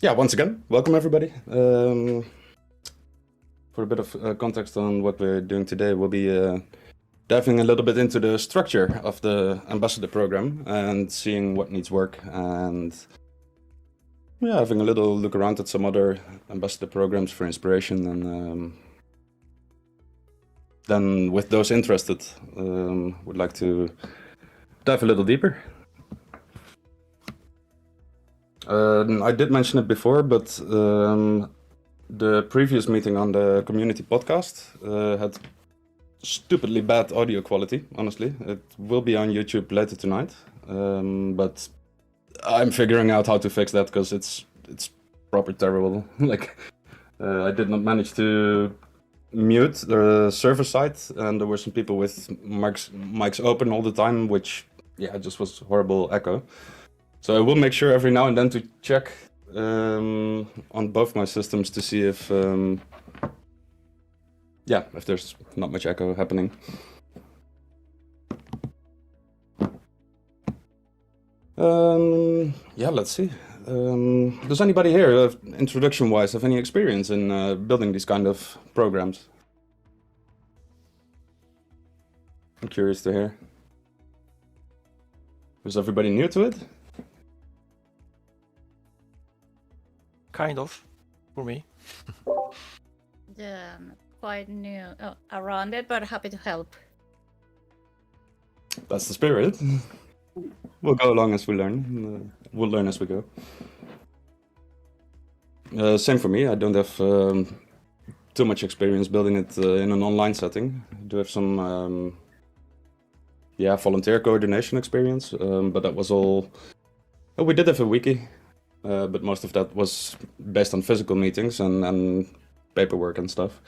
Yeah, once again, welcome everybody. For a bit of context on what we're doing today, we'll be diving a little bit into the structure of the ambassador program and seeing what needs work, and yeah, having a little look around at some other ambassador programs for inspiration. And then with those interested, would like to dive a little deeper. I did mention it before, but the previous meeting on the community podcast had stupidly bad audio quality, honestly. It will be on YouTube later tonight, but I'm figuring out how to fix that because it's proper terrible. Like, I did not manage to mute the server side, and there were some people with mics open all the time, which, yeah, just was horrible echo. So I will make sure every now and then to check on both my systems to see if there's not much echo happening. Let's see. Does anybody here, introduction-wise, have any experience in building these kind of programs? I'm curious to hear. Is everybody new to it? Kind of, for me. Yeah, I'm quite new around it, but happy to help. That's the spirit. We'll go along as we learn. We'll learn as we go. Same for me. I don't have too much experience building it in an online setting. I do have some volunteer coordination experience, but that was all... We did have a wiki, but most of that was based on physical meetings and paperwork and stuff.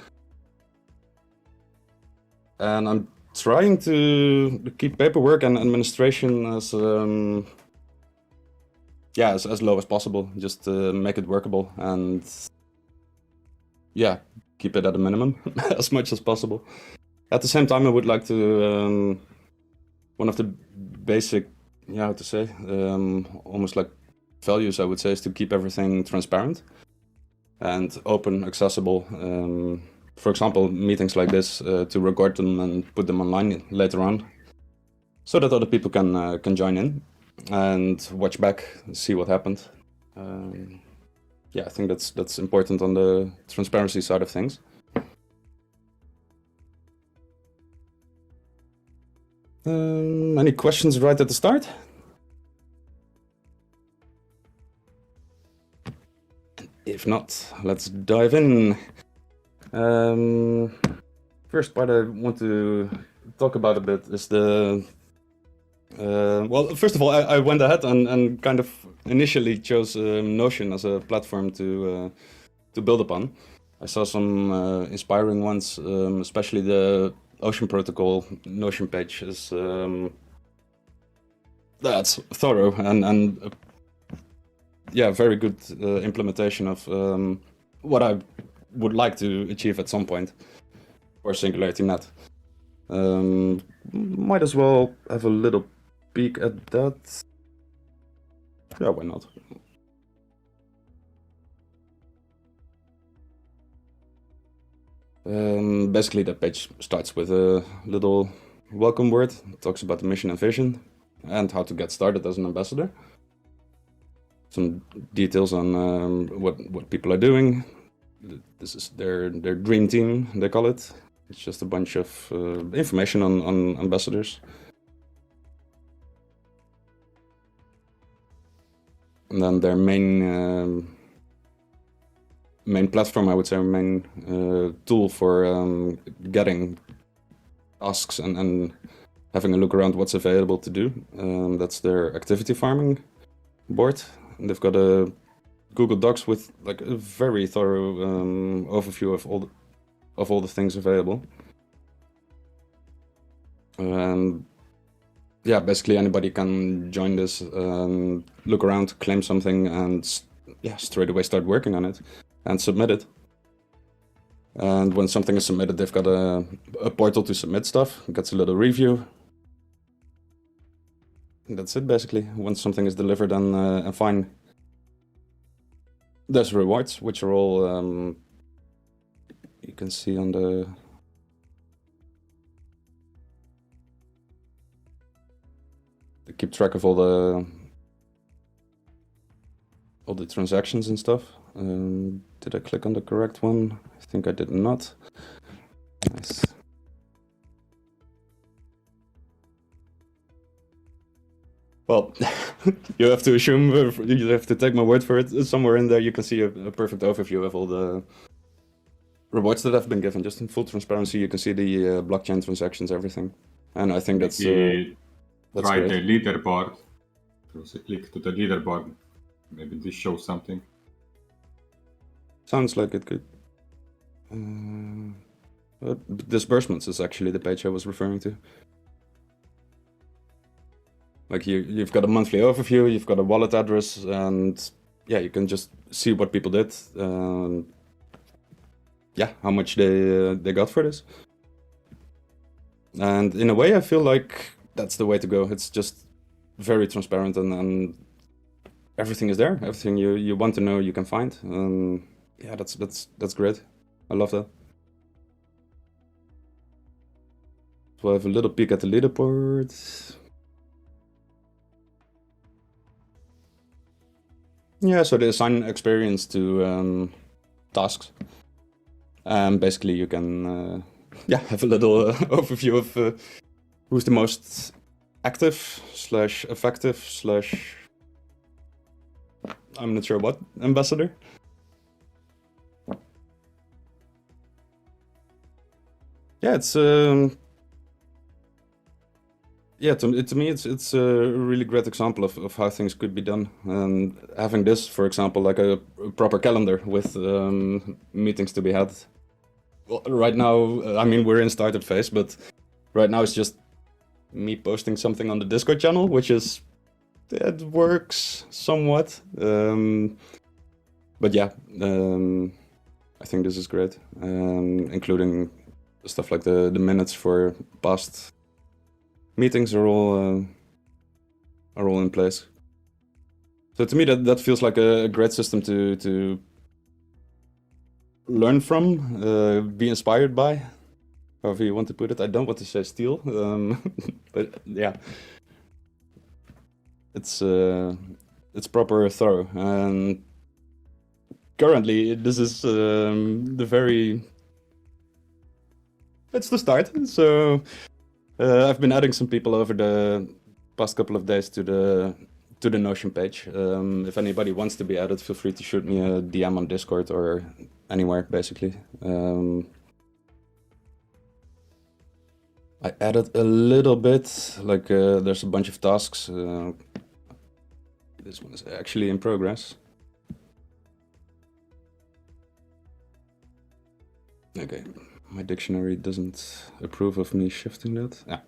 And I'm trying to keep paperwork and administration as low as possible, just to make it workable and keep it at a minimum as much as possible. At the same time, I would like to one of the basic almost like values, I would say, is to keep everything transparent and open, accessible. For example, meetings like this, to record them and put them online later on, so that other people can join in and watch back, see what happened. I think that's important on the transparency side of things. Any questions right at the start? If not, let's dive in. First part I want to talk about a bit is the... first of all, I went ahead and kind of initially chose Notion as a platform to build upon. I saw some inspiring ones, especially the Ocean Protocol Notion page is that's thorough and very good implementation of what I would like to achieve at some point for SingularityNET. Might as well have a little peek at that. Yeah, why not? Basically, that page starts with a little welcome word. It talks about the mission and vision and how to get started as an ambassador. Some details on what people are doing. This is their dream team, they call it. It's just a bunch of information on ambassadors. And then their main platform, I would say, main tool for getting tasks and having a look around what's available to do. That's their activity farming board. And they've got a Google Docs with like a very thorough overview of all the things available. Basically anybody can join this, look around, claim something, and straight away start working on it and submit it. And when something is submitted, they've got a portal to submit stuff. It gets a little review. And that's it, basically. Once something is delivered and fine, there's rewards, which are all you can see on the to keep track of all the transactions and stuff. Did I click on the correct one? I think I did not. Nice. Well, you have to assume, you have to take my word for it. Somewhere in there you can see a perfect overview of all the rewards that have been given. Just in full transparency, you can see the blockchain transactions, everything. And I think that's try great. the leaderboard. So click to the leaderboard. Maybe this shows something. Sounds like it could. Disbursements is actually the page I was referring to. Like you've got a monthly overview, you've got a wallet address, and yeah, you can just see what people did. Yeah, how much they got for this. And in a way, I feel like that's the way to go. It's just very transparent and everything is there. Everything you want to know, you can find. Yeah, that's great. I love that. So I have a little peek at the leaderboard. Yeah, so they assign experience to tasks. Basically, you can have a little overview of who's the most active / effective / I'm not sure what ambassador. Yeah, it's to me it's a really great example of how things could be done. And having this, for example, like a proper calendar with meetings to be had. Well, right now, I mean, we're in startup phase, but right now it's just me posting something on the Discord channel, which is, it works somewhat. But yeah, I think this is great, including stuff like the minutes for past meetings are all in place. So to me, that feels like a great system to learn from, be inspired by, however you want to put it. I don't want to say steal, but yeah, it's proper thorough. And currently, this is it's the start. So I've been adding some people over the past couple of days to the Notion page. If anybody wants to be added, feel free to shoot me a DM on Discord or anywhere, basically. I added a little bit, like there's a bunch of tasks. This one is actually in progress. Okay, my dictionary doesn't approve of me shifting that. Yeah.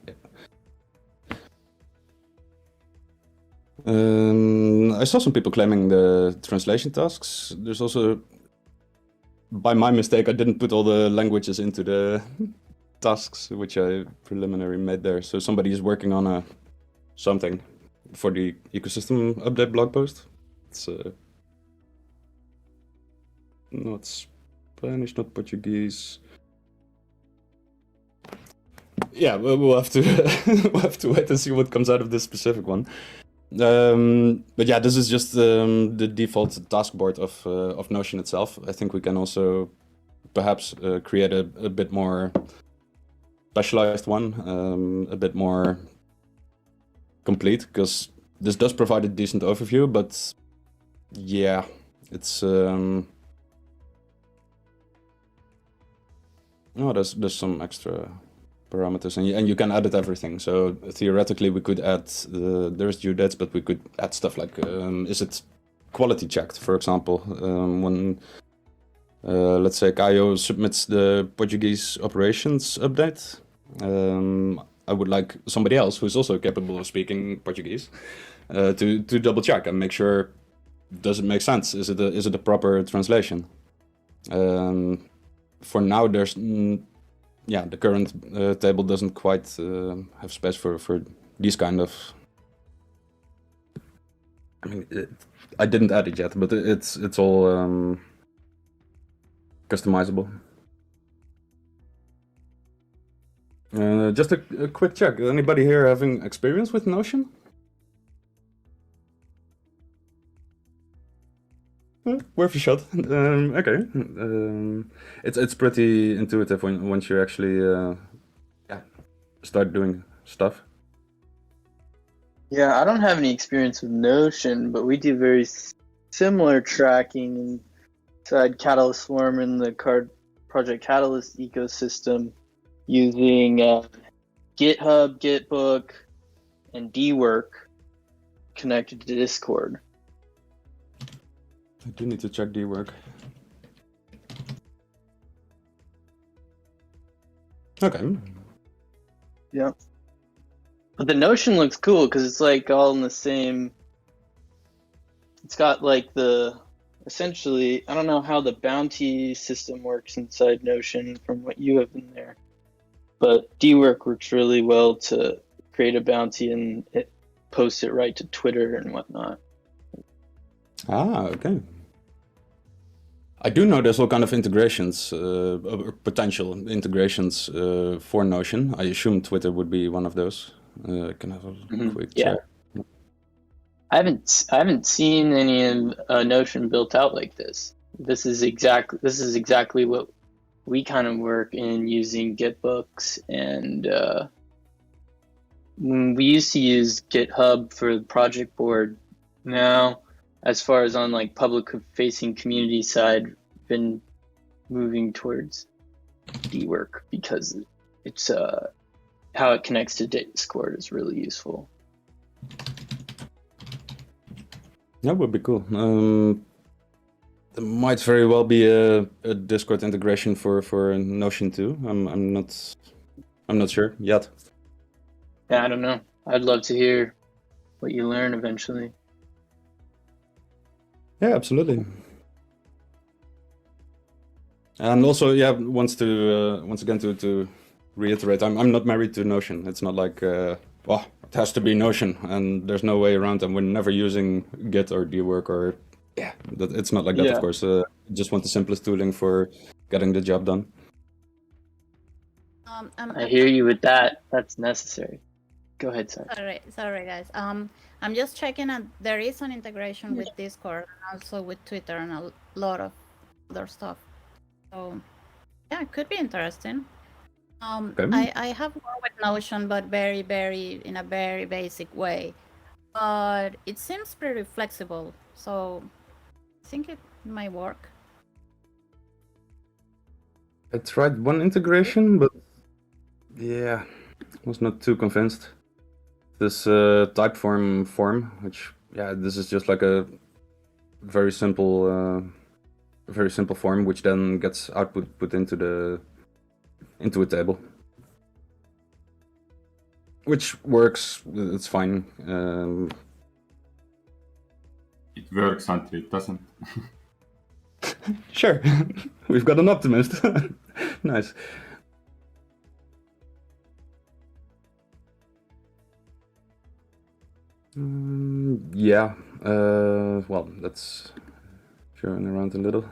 I saw some people claiming the translation tasks. There's also, by my mistake, I didn't put all the languages into the tasks, which I preliminary made there. So somebody is working on something for the ecosystem update blog post. It's not Spanish, not Portuguese. Yeah, we'll have to we'll have to wait and see what comes out of this specific one. But yeah, this is just the default task board of Notion itself. I think we can also perhaps create a bit more specialized one, a bit more complete, because this does provide a decent overview, but yeah, it's there's some extra parameters, and you can edit everything. So theoretically, we could add there's due dates, but we could add stuff like is it quality checked, for example, when let's say Caio submits the Portuguese operations update. I would like somebody else who's also capable of speaking Portuguese to double check and make sure, does it make sense? Is it a proper translation? For now, there's the current table doesn't quite have space for these kind of I mean, I didn't add it yet, but it's all customizable. Just a quick check. Anybody here having experience with Notion? Worth a shot. Okay. It's pretty intuitive once you actually start doing stuff. Yeah, I don't have any experience with Notion, but we do very similar tracking inside Catalyst Swarm in the Project Catalyst ecosystem using GitHub, Gitbook, and dwork connected to Discord. I do need to check dwork. Okay. Yeah. But the Notion looks cool because it's like all in the same. It's got like essentially, I don't know how the bounty system works inside Notion from what you have in there, but dwork works really well to create a bounty and post it right to Twitter and whatnot. Ah, okay. I do know there's all kind of integrations, or potential integrations for Notion. I assume Twitter would be one of those. I can have a quick check. I haven't seen any of Notion built out like this. This is exactly what we kind of work in using Gitbooks, and we used to use GitHub for the project board. Now, as far as on like public facing community side, been moving towards dwork because it's how it connects to Discord is really useful. That would be cool. There might very well be a Discord integration for Notion too. I'm not sure yet. Yeah, I don't know. I'd love to hear what you learn eventually. Yeah, absolutely. And also, once again to reiterate, I'm not married to Notion. It's not like it has to be Notion and there's no way around, and we're never using Git or dwork or it's not like that. Of course, just want the simplest tooling for getting the job done. I hear you with that. That's necessary. Go ahead, Sarah. Sorry, guys. I'm just checking, and there is an integration with Discord and also with Twitter and a lot of other stuff. So, yeah, it could be interesting. Okay. I have worked with Notion, but in a very basic way. But it seems pretty flexible, so I think it might work. I tried one integration, but was not too convinced. This typeform form, which this is just like a very simple form, which then gets put into a table, which works. It's fine. It works until it doesn't. Sure, we've got an optimist. Nice. Well, let's turn around a little.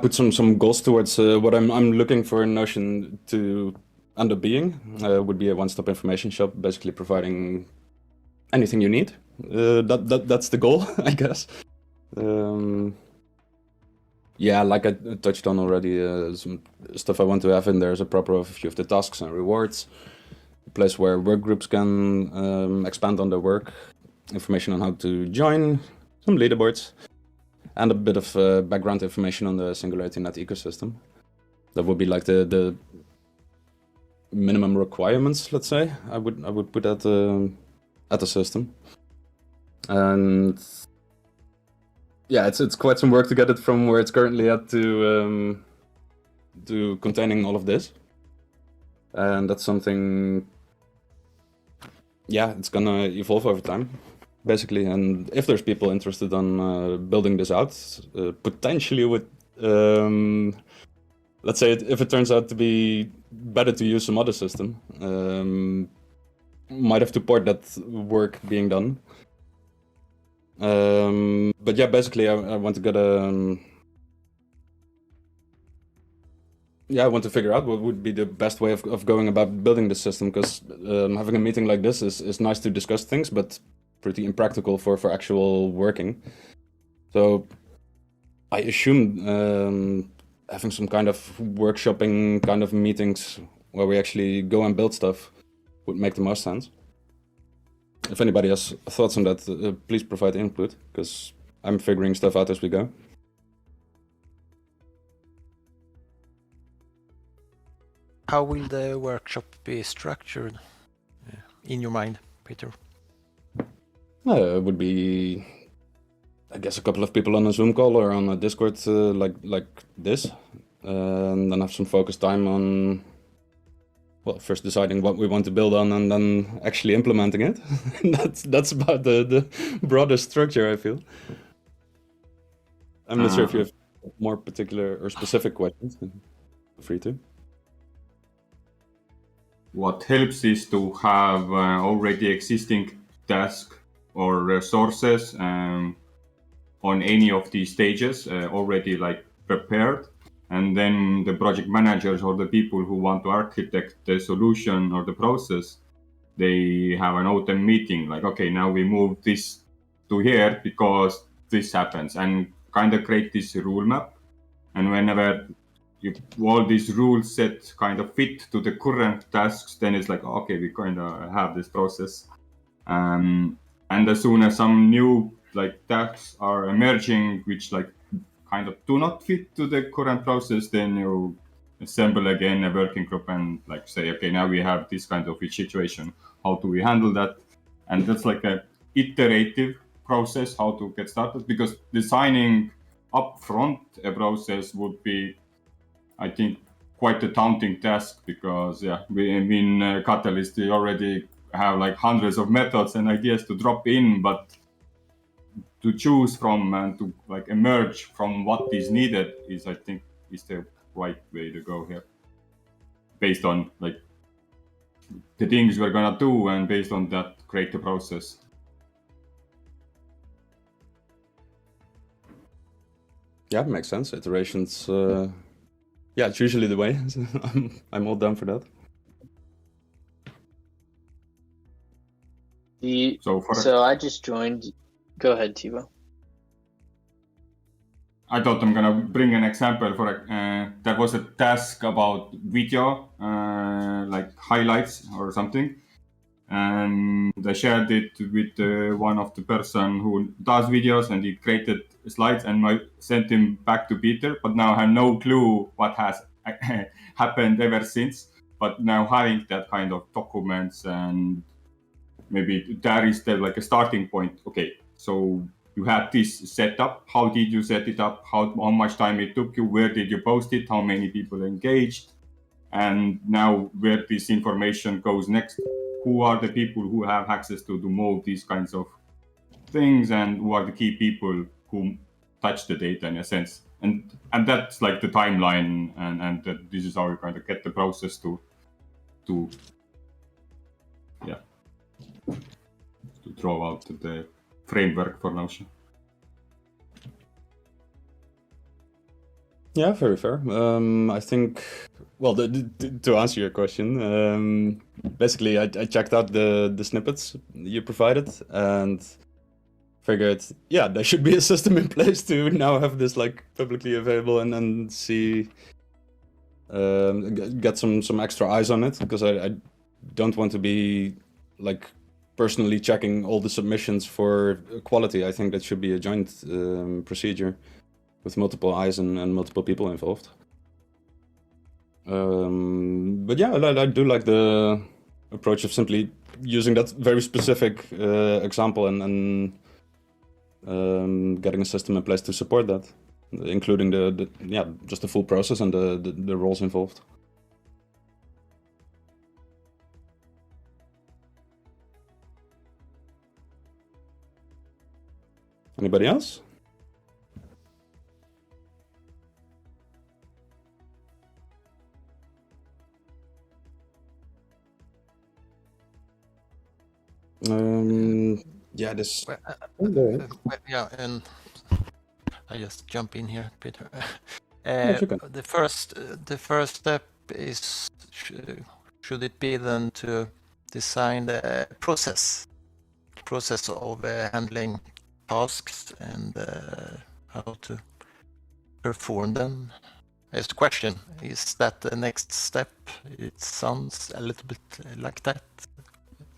Put some goals towards what I'm looking for in Notion to end up being. Would be a one-stop information shop, basically providing anything you need. That's the goal, I guess. Like I touched on already, some stuff I want to have in there is a proper overview of the tasks and rewards, a place where work groups can expand on their work, information on how to join, some leaderboards, and a bit of background information on the SingularityNET ecosystem. That would be like the minimum requirements, let's say. I would put at the system. And it's quite some work to get it from where it's currently at to containing all of this. And that's something, it's gonna evolve over time, basically. And if there's people interested on building this out, potentially with, let's say if it turns out to be better to use some other system. Might have to port that work being done. But yeah, basically I want to get I want to figure out what would be the best way of going about building the system, because having a meeting like this is nice to discuss things, but pretty impractical for actual working. So I assume having some kind of workshopping kind of meetings where we actually go and build stuff would make the most sense. If anybody has thoughts on that, please provide input, because I'm figuring stuff out as we go. How will the workshop be structured in your mind, Peter? It would be, I guess, a couple of people on a Zoom call or on a Discord like this, and then have some focused time on, well, first deciding what we want to build on and then actually implementing it. That's about the broader structure, I feel. I'm not sure if you have more particular or specific questions. Feel free to. What helps is to have already existing tasks or resources on any of these stages already like prepared, and then the project managers or the people who want to architect the solution or the process, they have an open meeting like, okay, now we move this to here because this happens, and kind of create this rule map. And whenever all these rules set kind of fit to the current tasks, then it's like, okay, we kind of have this process. And as soon as some new like tasks are emerging, which like kind of do not fit to the current process, then you assemble again a working group and like say, okay, now we have this kind of situation. How do we handle that? And that's like a iterative process how to get started, because designing upfront a process would be, I think, quite a daunting task, because we in Catalyst we already have like hundreds of methods and ideas to drop in, but to choose from and to like emerge from what is needed is, I think, is the right way to go here, based on like the things we're gonna do, and based on that create the process. Yeah, makes sense. Iterations. Yeah, it's usually the way. I'm all down for that. So I just joined. Go ahead, Thibaut. I thought I'm gonna bring an example for there was a task about video, like highlights or something, and I shared it with one of the person who does videos, and he created slides, and I sent him back to Peter, but now I have no clue what has happened ever since. But now having that kind of documents, and maybe there is the, like a starting point. Okay, so you had this set up. How did you set it up? How much time it took you? Where did you post it? How many people engaged? And now where this information goes next? Who are the people who have access to move these kinds of things, and who are the key people who touch the data in a sense? And that's like the timeline, and this is how you kind of get the process to throw out the framework for Notion. Yeah, very fair. I think, well, to answer your question, basically I checked out the snippets you provided and figured, yeah, there should be a system in place to now have this like publicly available, and then see, get some extra eyes on it, because I don't want to be like personally checking all the submissions for quality. I think that should be a joint procedure with multiple eyes and multiple people involved. But yeah, I do like the approach of simply using that very specific example and getting a system in place to support that, including just the full process and the roles involved. Anybody else? Yeah, this. Yeah, and I just jump in here, Peter. Yes, you can. The first step is should it be then to design the process of handling tasks and how to perform them? Is the question. Is that the next step? It sounds a little bit like that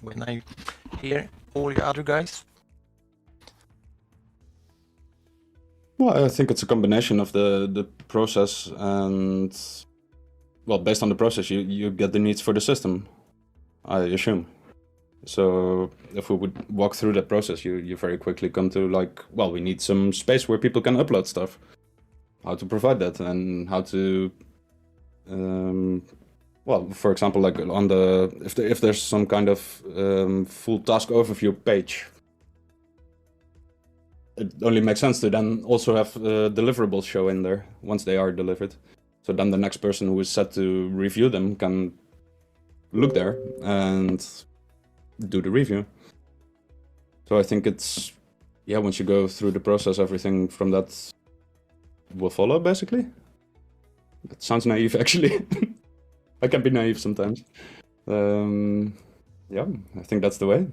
when I hear all you other guys. Well, I think it's a combination of the process and, well, based on the process, you get the needs for the system, I assume. So if we would walk through that process, you very quickly come to like, well, we need some space where people can upload stuff. How to provide that and how to, well, for example, like on the if there's some kind of full task overview page, it only makes sense to then also have deliverables show in there once they are delivered. So then the next person who is set to review them can look there and do the review. So I think it's, yeah, once you go through the process, everything from that will follow, basically. That sounds naive, actually. I can be naive sometimes. Yeah, I think that's the way.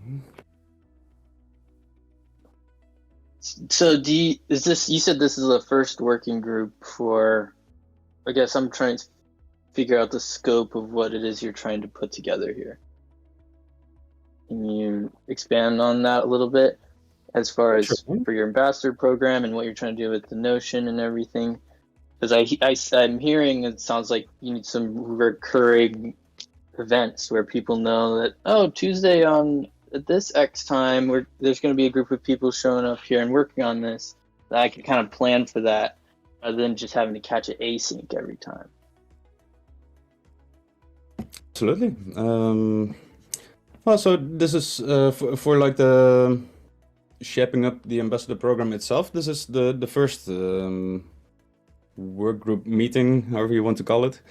So is this, you said this is the first working group for, I guess I'm trying to figure out the scope of what it is you're trying to put together here. Can you expand on that a little bit as far as Sure. for your ambassador program and what you're trying to do with the Notion and everything? Because I'm hearing it sounds like you need some recurring events where people know that, oh, Tuesday at this X time, there's going to be a group of people showing up here and working on this, that I can kind of plan for that rather than just having to catch it async every time. Absolutely. Well, so this is for like the shaping up the ambassador program itself. This is the first work group meeting, however you want to call it.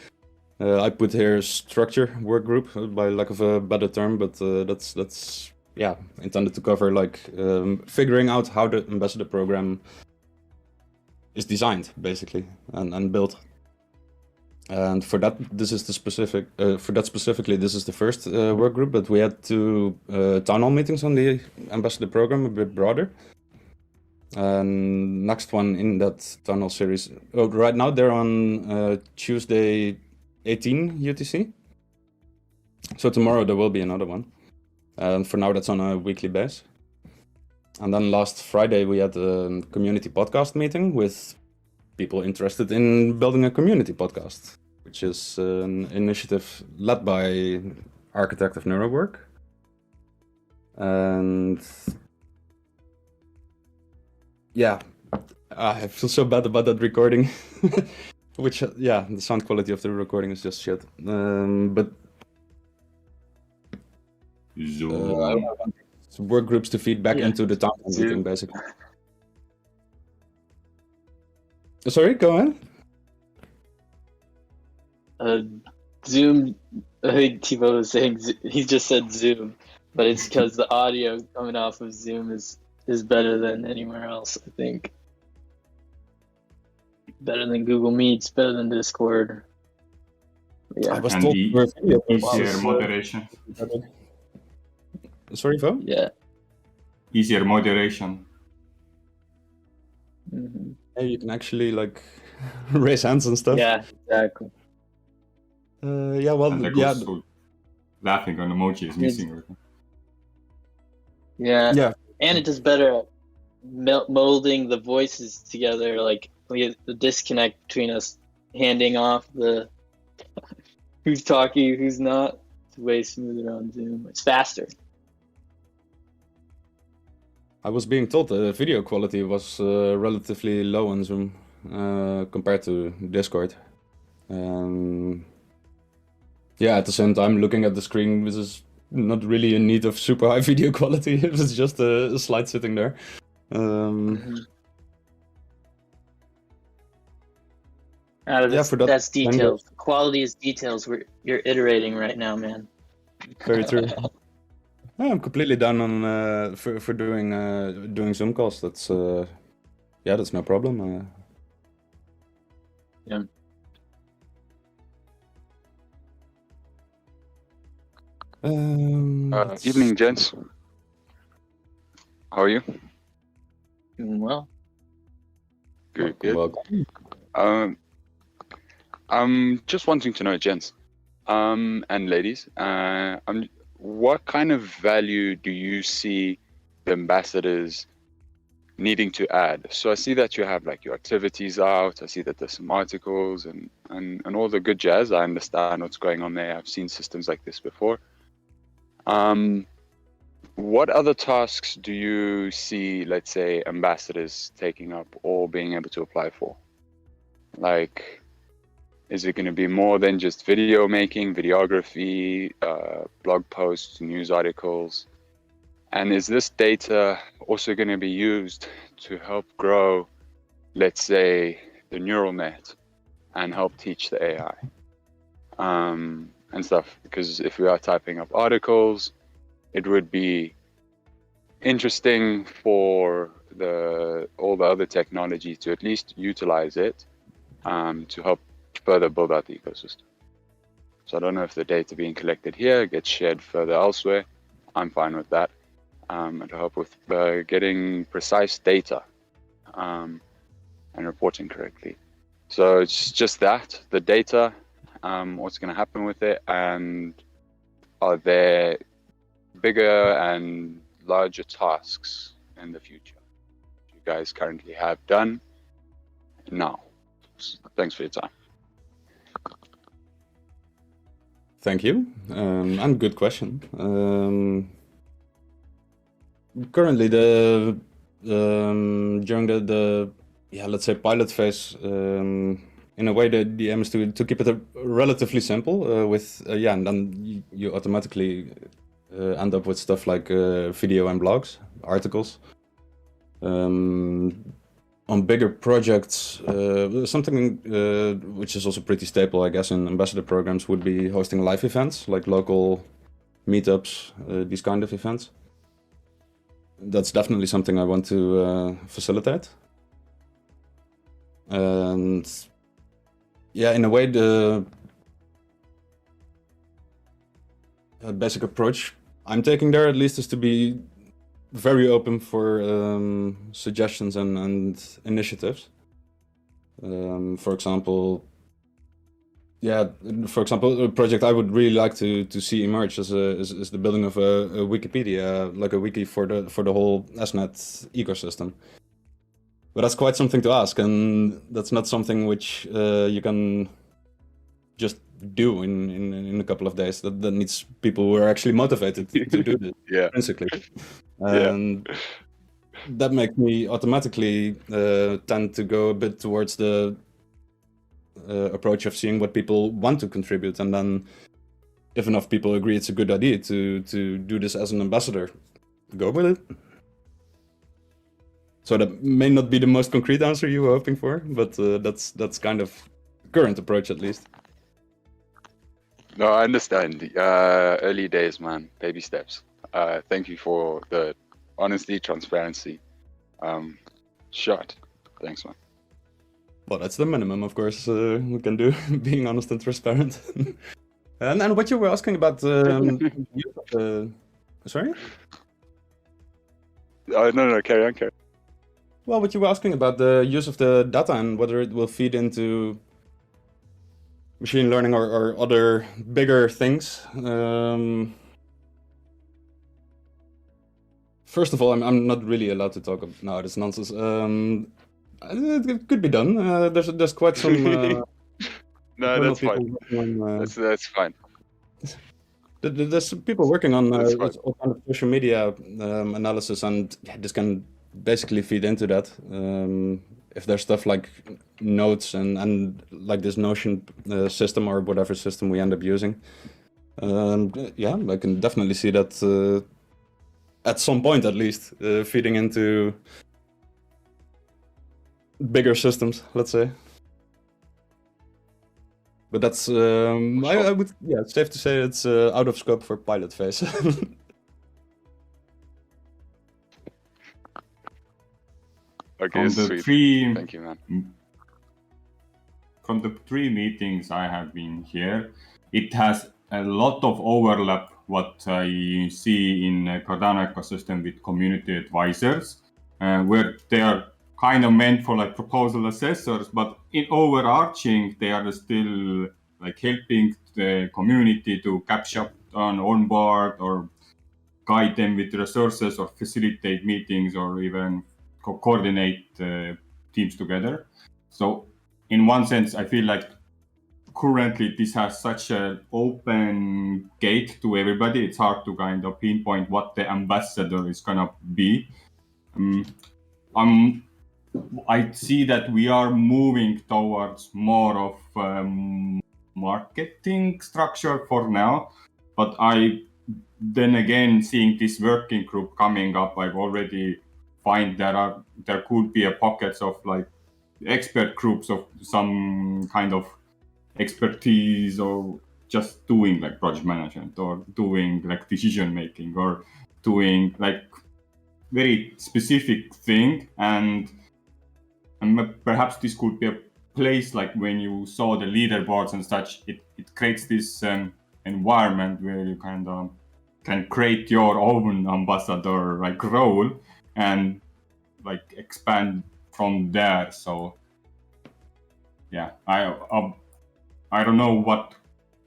I put here structure work group by lack of a better term, but that's yeah, intended to cover like figuring out how the ambassador program is designed, basically, and built. And for that, this is the specific. For that specifically, this is the first work group. But we had two town hall meetings on the ambassador program, a bit broader. And next one in that town hall series. Oh, right now they're on Tuesday, 18 UTC. So tomorrow there will be another one. And for now, that's on a weekly base. And then last Friday we had a community podcast meeting with people interested in building a community podcast, which is an initiative led by Architect of Neurowork. And yeah, I feel so bad about that recording. Which, yeah, the sound quality of the recording is just shit. But I want work groups to feed back into the town hall meeting, basically. Sorry, go on. Zoom, I think Thibaut was saying, he just said Zoom, but it's because the audio coming off of Zoom is better than anywhere else, I think. Better than Google Meets, better than Discord. Yeah. I was And told the for video easier moderation. Sorry, Vo? Yeah. Easier moderation. Mm-hmm. Yeah, you can actually like raise hands and stuff. Yeah, exactly. Yeah, well, And yeah. also laughing on emoji is missing right now. Yeah. Yeah. And it does better at molding the voices together. Like we get the disconnect between us handing off the who's talking, who's not. It's way smoother on Zoom. It's faster. I was being told the video quality was relatively low on Zoom compared to Discord. Yeah, at the same time, looking at the screen, this is not really in need of super high video quality. It was just a slide sitting there. That's details. Quality is details. You're iterating right now, man. Very true. I'm completely down on for doing Zoom calls. That's that's no problem. Yeah. Evening, gents. How are you? Doing well. Good, welcome. good. I'm just wanting to know, gents, and ladies, what kind of value do you see the ambassadors needing to add? So I see that you have like your activities out. I see that there's some articles and all the good jazz. I understand what's going on there. I've seen systems like this before. What other tasks do you see, let's say, ambassadors taking up or being able to apply for? Like, is it going to be more than just video making, videography, blog posts, news articles? And is this data also going to be used to help grow, let's say, the neural net and help teach the AI and stuff? Because if we are typing up articles, it would be interesting for all the other technology to at least utilize it to help further build out the ecosystem. So I don't know if the data being collected here gets shared further elsewhere. I'm fine with that. And to help with getting precise data and reporting correctly. So it's just that, the data, what's going to happen with it, and are there bigger and larger tasks in the future you guys currently have done now? Thanks for your time. Thank you, and good question. Currently, during the let's say pilot phase, in a way the aim is to keep it relatively simple with and then you automatically end up with stuff like video and blogs, articles. On bigger projects, something which is also pretty staple, I guess, in ambassador programs would be hosting live events, like local meetups, these kind of events. That's definitely something I want to facilitate. And in a way, the basic approach I'm taking there, at least, is to be very open for suggestions and initiatives. For example, a project I would really like to see emerge is the building of a Wikipedia, like a wiki for the whole SNET ecosystem. But that's quite something to ask, and that's not something which you can just do in a couple of days. That needs people who are actually motivated to do this. Basically. And that makes me automatically tend to go a bit towards the approach of seeing what people want to contribute, and then if enough people agree it's a good idea to do this as an ambassador, go with it. So that may not be the most concrete answer you were hoping for, but that's kind of current approach, at least. No, I understand. Early days, man. Baby steps. Thank you for the honesty, transparency. Shot. Thanks, man. Well, that's the minimum, of course, we can do, being honest and transparent. And what you were asking about sorry? No, carry on. Well, what you were asking about the use of the data and whether it will feed into machine learning or other bigger things. First of all, I'm not really allowed to talk about... No, that's nonsense. It could be done. There's quite some... No, that's fine. That's fine. There's people working on all kind of social media analysis, and this can basically feed into that. If there's stuff like notes and like this Notion system or whatever system we end up using, I can definitely see that at some point, at least, feeding into bigger systems, let's say. But that's I would it's safe to say it's out of scope for pilot phase. Okay, From the sweet. three Thank you, man. from the 3 meetings I have been here, it has a lot of overlap what I see in Cardano ecosystem with community advisors, where they are kind of meant for like proposal assessors, but in overarching, they are still like helping the community to catch up on board or guide them with resources or facilitate meetings or even coordinate teams together. So in one sense, I feel like currently this has such an open gate to everybody. It's hard to kind of pinpoint what the ambassador is gonna be. I see that we are moving towards more of marketing structure for now, but then again, seeing this working group coming up, I've already find there could be a pockets of like expert groups of some kind of expertise or just doing like project management or doing like decision making or doing like very specific thing, and perhaps this could be a place like when you saw the leaderboards and such, it creates this environment where you kind of can create your own ambassador like role and like expand from there. So yeah, I don't know what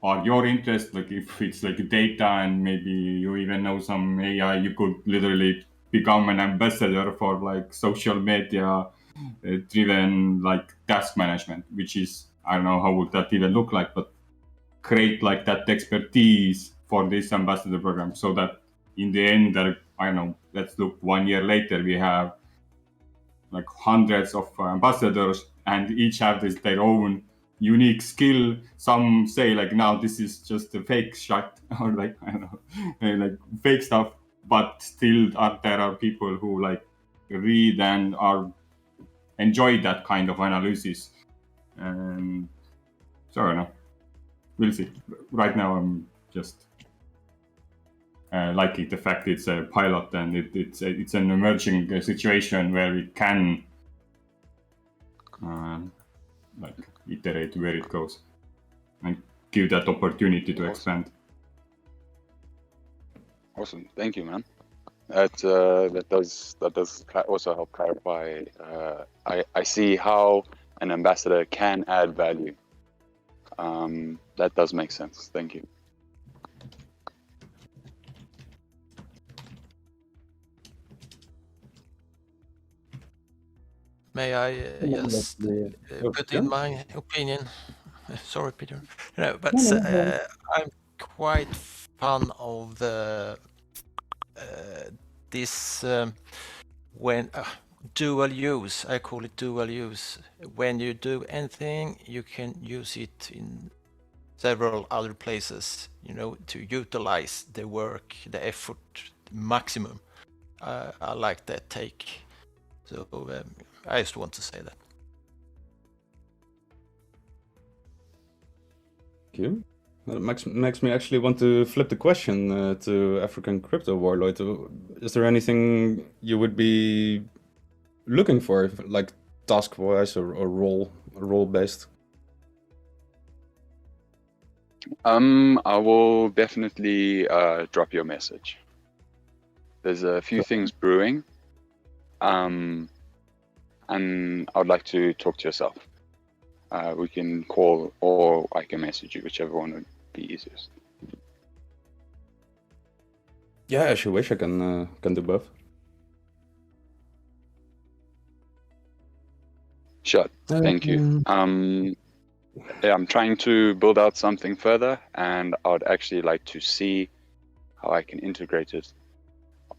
are your interests, like if it's like data and maybe you even know some AI, you could literally become an ambassador for like social media driven like task management, which is, I don't know how would that even look like, but create like that expertise for this ambassador program so that in the end, I don't know, let's look 1 year later, we have like hundreds of ambassadors and each have their own unique skill. Some say like, now this is just a fake shot or like, I don't know, like fake stuff, but still there are people who like read and enjoy that kind of analysis. And so I don't know, we'll see. Right now I'm just liking the fact it's a pilot and it's an emerging situation where we can like iterate where it goes and give that opportunity to expand. Awesome, thank you, man. That does also help clarify. I see how an ambassador can add value. That does make sense. Thank you. May I just put in my opinion? Sorry, Peter. No, but I'm quite fan of the this when dual use. I call it dual use. When you do anything, you can use it in several other places. You know, to utilize the work, the effort, maximum. I like that take. So I just want to say that. Thank you. That makes me actually want to flip the question to African Crypto Warlord. Is there anything you would be looking for, like task-wise or role-based? I will definitely drop you a message. There's a few things brewing. And I would like to talk to yourself. We can call or I can message you, whichever one would be easiest. Yeah, as you wish, I can do both. Sure, thank you. Yeah, I'm trying to build out something further, and I would actually like to see how I can integrate it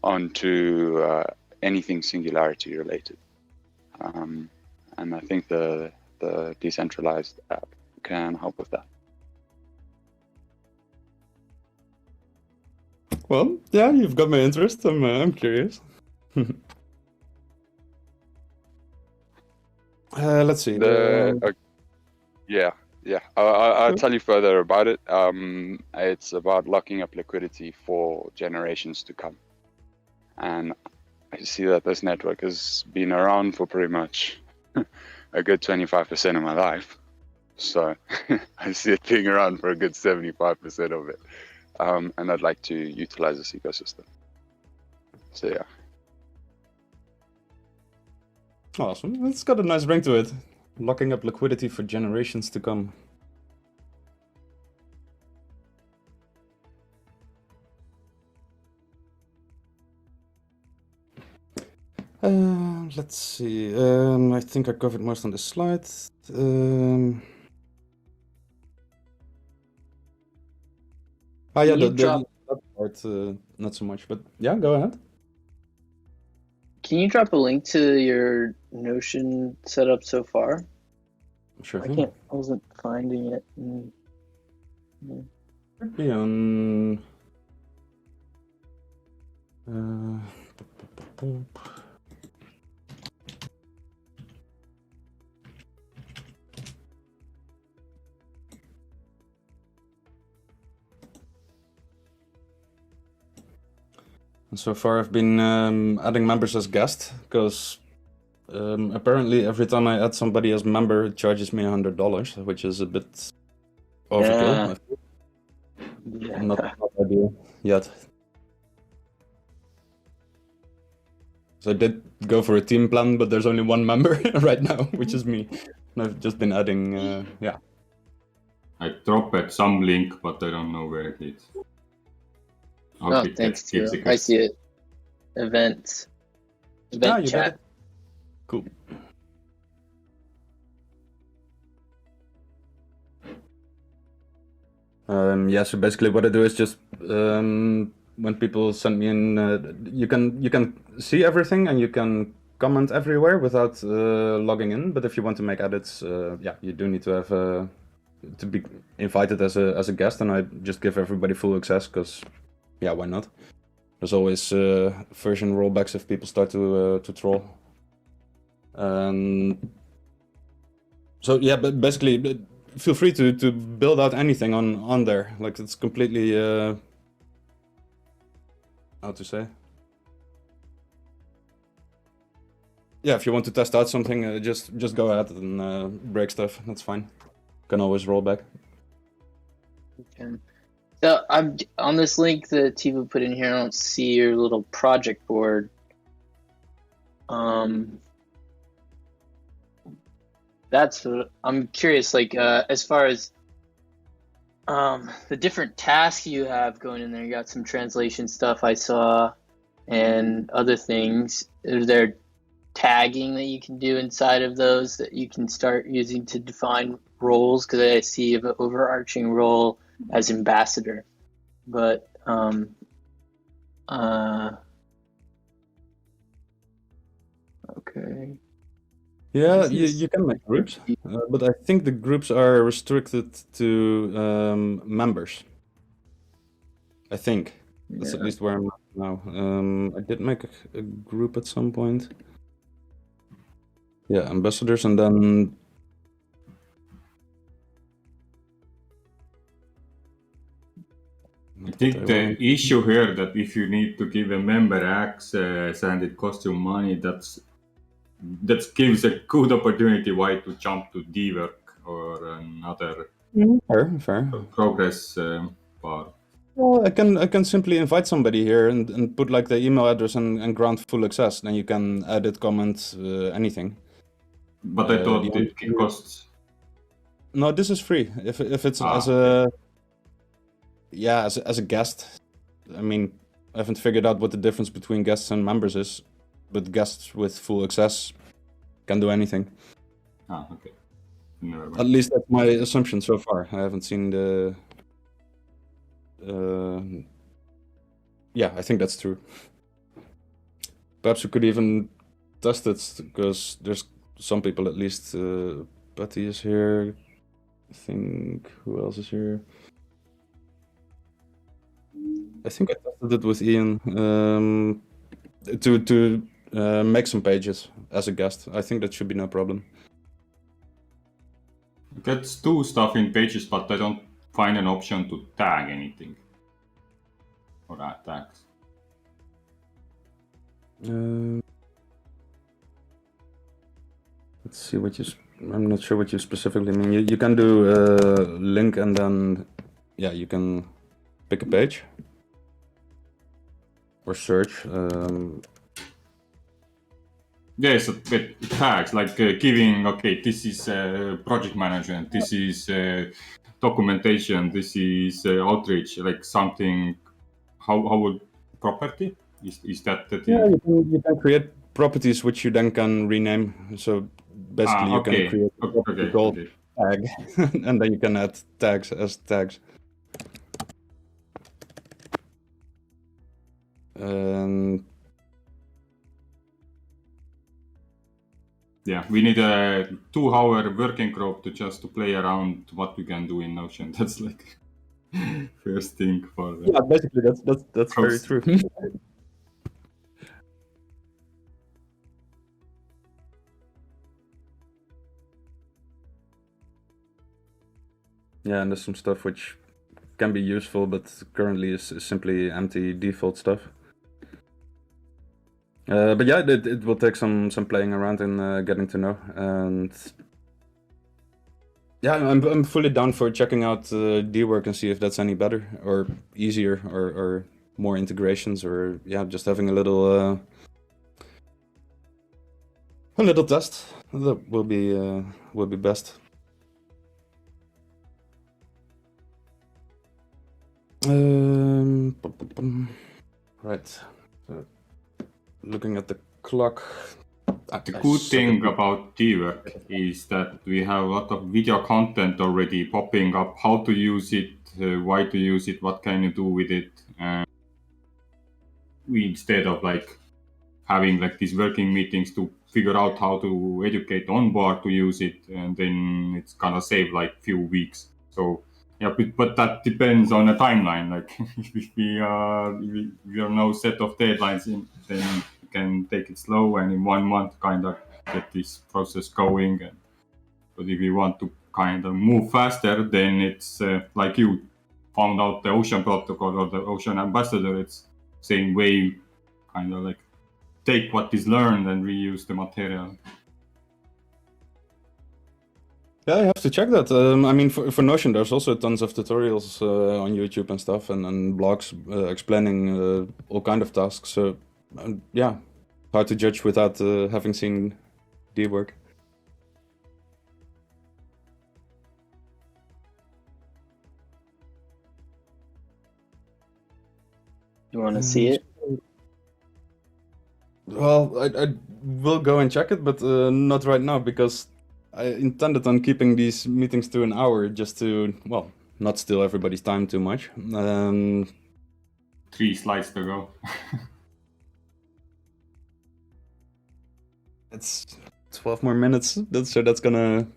onto anything Singularity related. And I think the decentralized app can help with that. Well, yeah, you've got my interest. I'm curious. Let's see. Yeah. I'll tell you further about it. It's about locking up liquidity for generations to come, and I see that this network has been around for pretty much a good 25% of my life. So I see it being around for a good 75% of it. And I'd like to utilize this ecosystem. So yeah. Awesome. It's got a nice ring to it. Locking up liquidity for generations to come. Let's see. I think I covered most on this slide. Yeah, Can you that part, not so much, but yeah, go ahead. Can you drop a link to your Notion setup so far? Sure I thing. can't. I wasn't finding it. Should be on. And so far, I've been adding members as guest because apparently every time I add somebody as member, it charges me $100, which is a bit overkill. Yeah. Not ideal yet. So I did go for a team plan, but there's only one member right now, which is me. And I've just been adding, yeah. I dropped some link, but I don't know where it is. Oh, thanks too. I see it. Event You got chat. it. Cool. Yeah, so basically what I do is just when people send me in, you can see everything and you can comment everywhere without logging in. But if you want to make edits, yeah, you do need to have to be invited as a guest, and I just give everybody full access because, yeah, why not? There's always version rollbacks if people start to troll. So yeah, but basically, feel free to build out anything on there. Like, it's completely how to say? Yeah, if you want to test out something, just go ahead and break stuff. That's fine. Can always roll back. Okay. So I'm on this link that Tiva put in here. I don't see your little project board. That's what I'm curious. Like as far as the different tasks you have going in there, you got some translation stuff I saw, and other things. Is there tagging that you can do inside of those that you can start using to define roles? Because I see an overarching role as ambassador, but okay. Yeah, you can make groups, but I think the groups are restricted to members. I think that's at least where I'm at now. I did make a group at some point. Yeah, ambassadors, and then I think the issue here that if you need to give a member access and it costs you money, that gives a good opportunity why to jump to dwork or another fair. progress bar. Well, I can simply invite somebody here and put like the email address and grant full access. Then you can edit, comment, anything. But I thought it costs. No, this is free. If it's as okay. as a guest. I mean, I haven't figured out what the difference between guests and members is, but guests with full access can do anything. Okay. Never mind. At least that's my assumption so far. I haven't seen the. Yeah, I think that's true. Perhaps we could even test it because there's some people at least. Patty is here. I think who else is here? I think I tested it with Ian to make some pages as a guest. I think that should be no problem. Let's do stuff in pages, but I don't find an option to tag anything or add tags. Let's see what you. I'm not sure what you specifically mean. You can do link and then, yeah, you can pick a page or search. Yes, but tags like giving. Okay, this is project management. This is documentation. This is outreach. Like something. How would property is that the thing? Yeah, you can create properties which you then can rename. So basically, you can create a gold tag, and then you can add tags as tags. Yeah, we need a 2-hour working group to play around what we can do in Notion. That's like first thing for the. Yeah, basically that's very true. Yeah, and there's some stuff which can be useful, but currently is simply empty default stuff. But yeah, it will take some playing around and getting to know. And yeah, I'm fully down for checking out dwork and see if that's any better or easier or more integrations, or yeah, just having a little test. That will be best. Right. Looking at the clock. The good thing about dwork is that we have a lot of video content already popping up. How to use it, why to use it, what can you do with it. We instead of like having like these working meetings to figure out how to educate on board to use it, and then it's gonna save like few weeks. So yeah, but that depends on a timeline. Like if we are no set of deadlines, then we can take it slow and in 1 month kind of get this process going. But if you want to kind of move faster, then it's like you found out the Ocean protocol or the Ocean ambassador. It's same way, kind of like take what is learned and reuse the material. Yeah, I have to check that. I mean, for Notion, there's also tons of tutorials on YouTube and stuff, and blogs explaining all kind of tasks. So, yeah, hard to judge without having seen dwork. You want to see it? Well, I will go and check it, but not right now, because I intended on keeping these meetings to an hour just to, well, not steal everybody's time too much. 3 slides to go. It's 12 more minutes, so that's gonna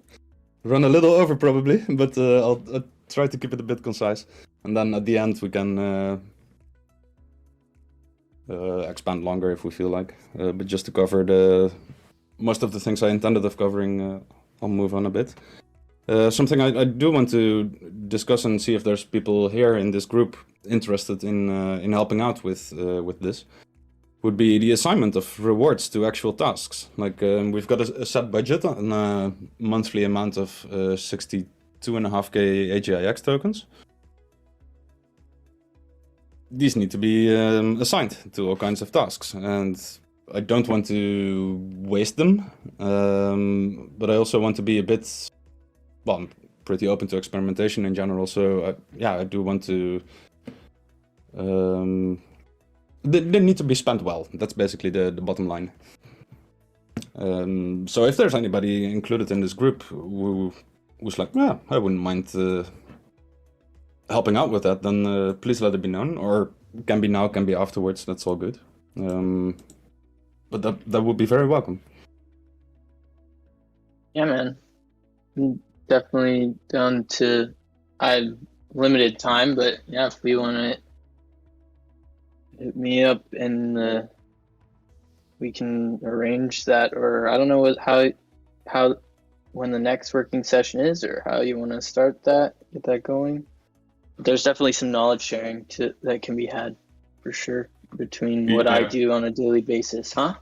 run a little over probably, but I'll try to keep it a bit concise. And then at the end we can expand longer if we feel like. But just to cover most of the things I intended of covering, I'll move on a bit. Something I do want to discuss and see if there's people here in this group interested in helping out with this would be the assignment of rewards to actual tasks. Like we've got a set budget and a monthly amount of 62.5k AGIX tokens. These need to be assigned to all kinds of tasks, and I don't want to waste them, but I also want to be a bit, well, I'm pretty open to experimentation in general, so I do want to, they need to be spent well. That's basically the bottom line. So if there's anybody included in this group who's like, yeah, I wouldn't mind helping out with that, then please let it be known, or can be now, can be afterwards, that's all good. But that would be very welcome. Yeah, man. I'm definitely down to. I have limited time, but yeah, if we want to hit me up and we can arrange that, or I don't know how when the next working session is, or how you want to start that, get that going. There's definitely some knowledge sharing that can be had, for sure. between what I Peter. do on a daily basis, huh?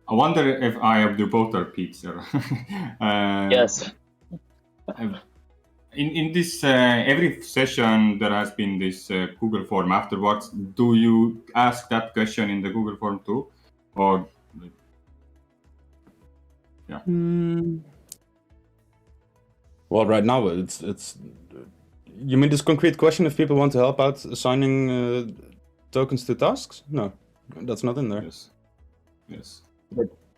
I wonder if I have the voter pizza. Yes. In this every session there has been this Google form afterwards. Do you ask that question in the Google form too, or yeah? Well, right now it's. You mean this concrete question if people want to help out assigning tokens to tasks? No, that's not in there. Yes. Yes.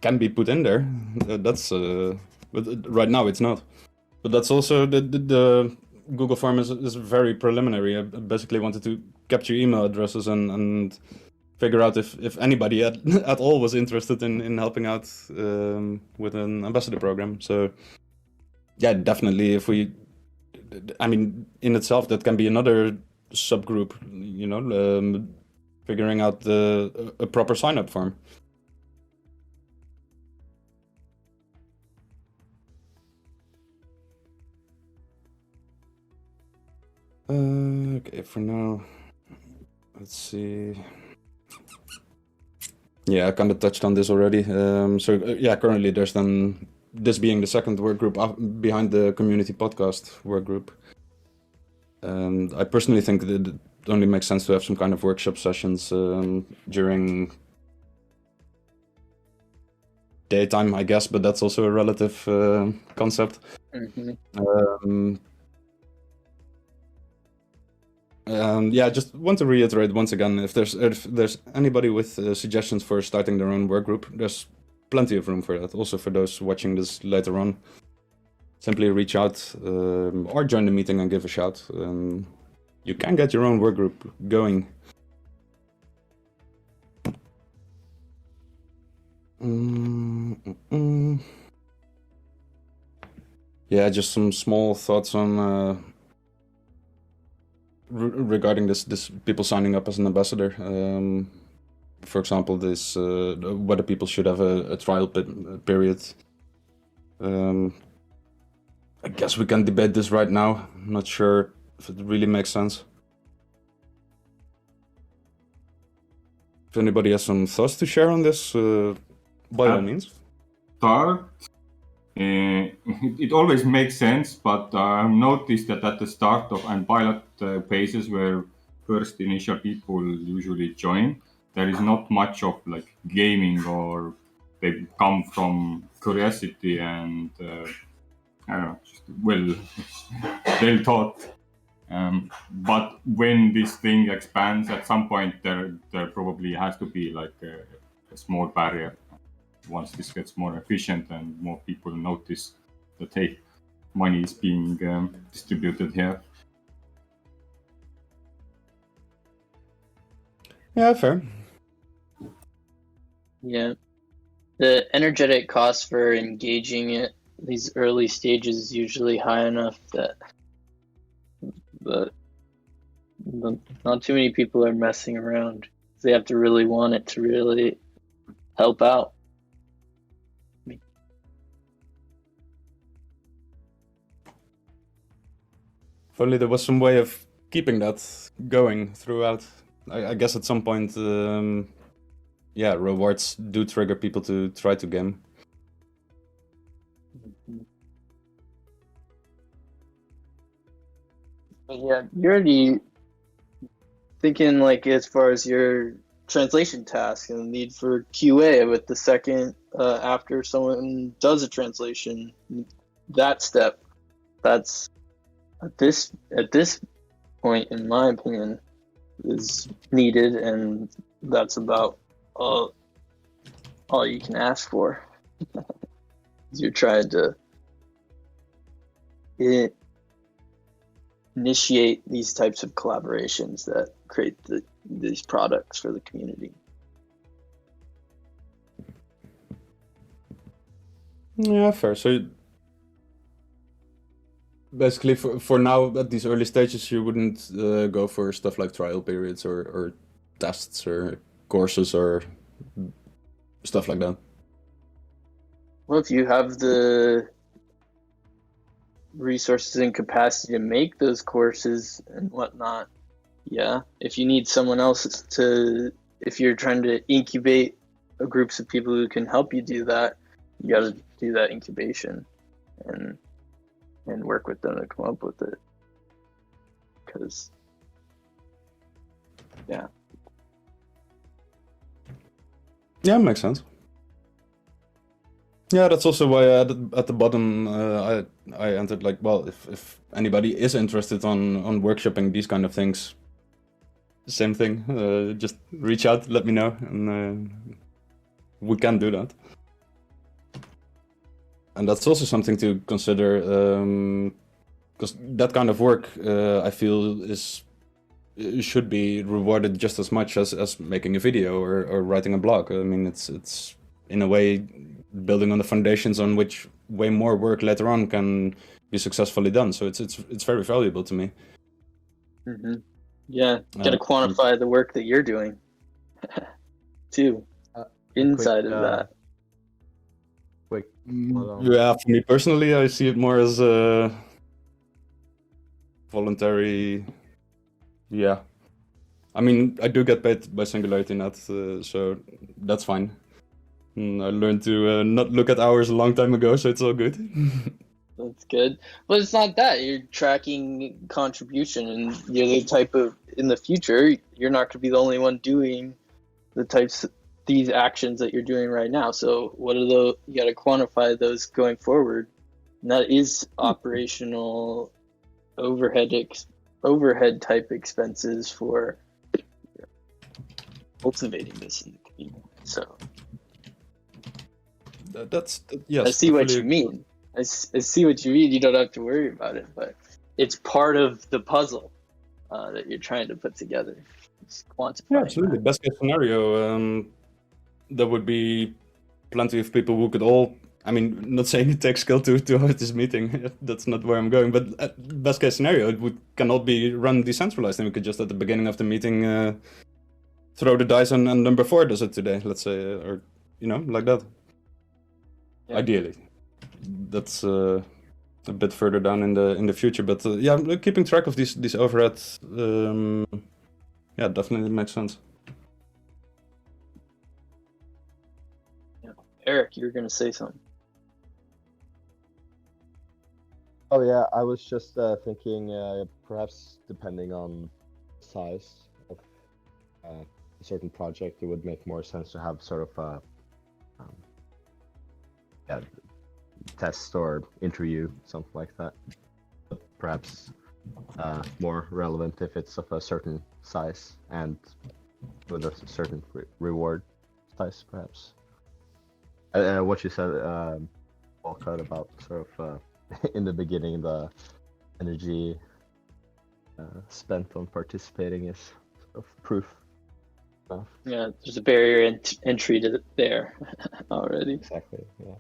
Can be put in there. That's but right now it's not. But that's also the Google form is very preliminary. I basically wanted to capture email addresses and figure out if anybody at all was interested in helping out with an ambassador program. So yeah, definitely. If we, I mean, in itself that can be another subgroup. You know, figuring out a proper sign up form. Okay, for now, let's see. Yeah, I kind of touched on this already. Yeah, currently there's then this being the second work group behind the community podcast work group. And I personally think that it only makes sense to have some kind of workshop sessions during daytime, I guess, but that's also a relative concept. Yeah, just want to reiterate once again, if there's anybody with suggestions for starting their own work group, there's plenty of room for that. Also for those watching this later on, simply reach out or join the meeting and give a shout. You can get your own work group going. Yeah, just some small thoughts on regarding this people signing up as an ambassador. For example, this whether people should have a trial period. I guess we can debate this right now. I'm not sure if it really makes sense. If anybody has some thoughts to share on this, by all means. Start. It always makes sense, but I've noticed that at the start of and pilot phases where first initial people usually join, there is not much of like gaming, or they come from curiosity and I don't know, just well thought. But when this thing expands, at some point there probably has to be like a small barrier. Once this gets more efficient and more people notice that, hey, money is being distributed here. Yeah, fair. Yeah. The energetic cost for engaging at these early stages is usually high enough that not too many people are messing around. They have to really want it to really help out. If only there was some way of keeping that going throughout. I guess at some point, yeah, rewards do trigger people to try to game. Yeah, you're already thinking like as far as your translation task and the need for QA with the second after someone does a translation, that step, that's at this point, in my opinion, is needed, and that's about all you can ask for. You're trying to initiate these types of collaborations that create these products for the community. Yeah, fair. So basically, for now, at these early stages, you wouldn't go for stuff like trial periods or tests or courses or stuff like that. Well, if you have the resources and capacity to make those courses and whatnot, Yeah, if you need someone else if you're trying to incubate groups of people who can help you do that, you got to do that incubation and work with them to come up with it. Because, yeah. Yeah, makes sense. Yeah, that's also why at the bottom I entered like, well, if anybody is interested on workshopping these kind of things, same thing. Just reach out, let me know, and we can do that. And that's also something to consider, because that kind of work I feel should be rewarded just as much as making a video or writing a blog. I mean, it's in a way building on the foundations on which way more work later on can be successfully done. So it's very valuable to me. Mm-hmm. Yeah, got to quantify the work that you're doing too, inside of that. Yeah, for me personally, I see it more as a voluntary. Yeah, I mean, I do get paid by SingularityNET, so that's fine. I learned to not look at hours a long time ago, so it's all good. That's good. But it's not that. You're tracking contribution, and you're the type of, in the future, you're not going to be the only one doing these actions that you're doing right now. So what are those? You got to quantify those going forward. And that is operational overhead type expenses for cultivating this in the community. So yes. I see what you mean. I see what you mean. You don't have to worry about it, but it's part of the puzzle that you're trying to put together. It's quantifying. Yeah, absolutely. Best case scenario, there would be plenty of people who could all. I mean, not saying it takes skill to host this meeting. That's not where I'm going. But best case scenario, it can all be run decentralized, and we could just at the beginning of the meeting throw the dice on number 4 does it today, let's say, or like that. Yeah. Ideally, that's a bit further down in the future. But yeah, keeping track of these overheads, yeah, definitely makes sense. Yeah. Eric, you were going to say something. Oh yeah, I was just thinking perhaps depending on size of a certain project, it would make more sense to have sort of a test or interview, something like that. But perhaps more relevant if it's of a certain size and with a certain reward size, perhaps. What you said, Walcott, about sort of in the beginning, the energy spent on participating is sort of proof enough. Yeah, there's a barrier entry to there already. Exactly, yeah.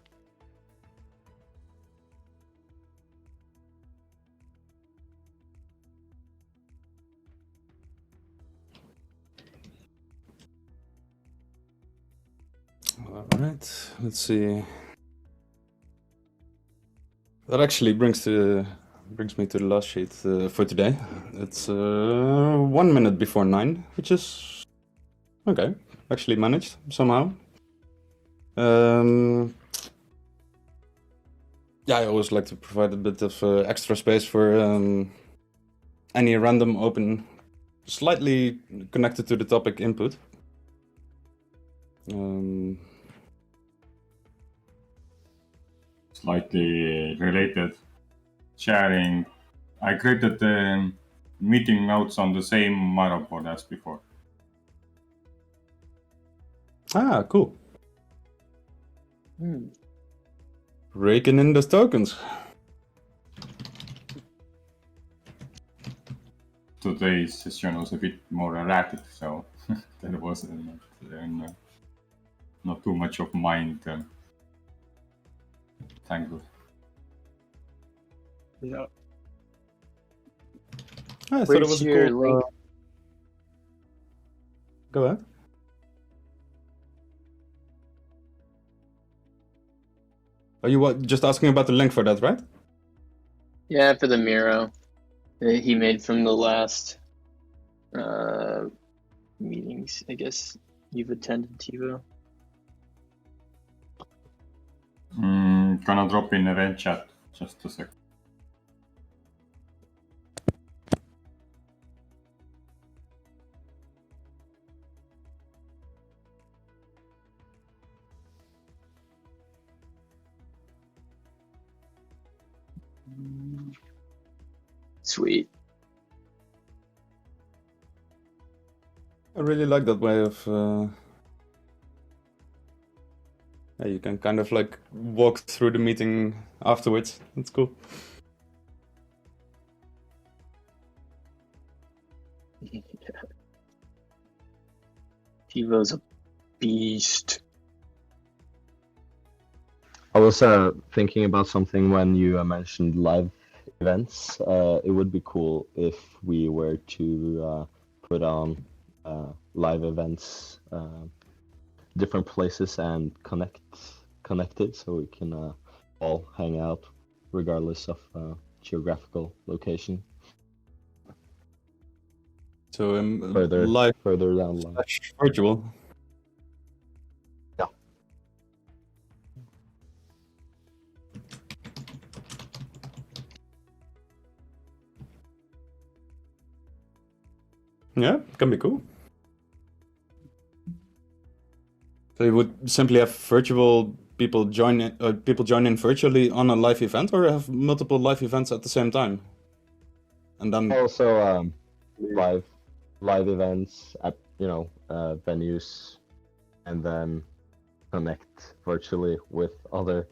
All right, let's see. That actually brings me to the last sheet for today. It's 1 minute before 9, which is okay. Actually managed somehow. Yeah, I always like to provide a bit of extra space for any random open, slightly connected to the topic input. Slightly related, sharing. I created the meeting notes on the same Leaderboard as before. Ah, cool. Raking in the tokens. Today's session was a bit more erratic, so there was not too much of mind. Tangled. Yeah. I thought it Where's was your a cool, link? Go ahead. Are you just asking about the link for that, right? Yeah, for the Miro that he made from the last meetings, I guess you've attended, TiVo? Gonna drop in event chat, just a sec. Sweet. I really like that way of. Yeah, you can kind of like walk through the meeting afterwards. That's cool. TiVo's a beast. I was thinking about something when you mentioned live events. It would be cool if we were to put on live events, different places, and connect it so we can all hang out regardless of geographical location. So Further live down line. / virtual. Yeah, can be cool. So you would simply have virtual people join in virtually on a live event, or have multiple live events at the same time, and then Also, live events at venues, and then connect virtually with other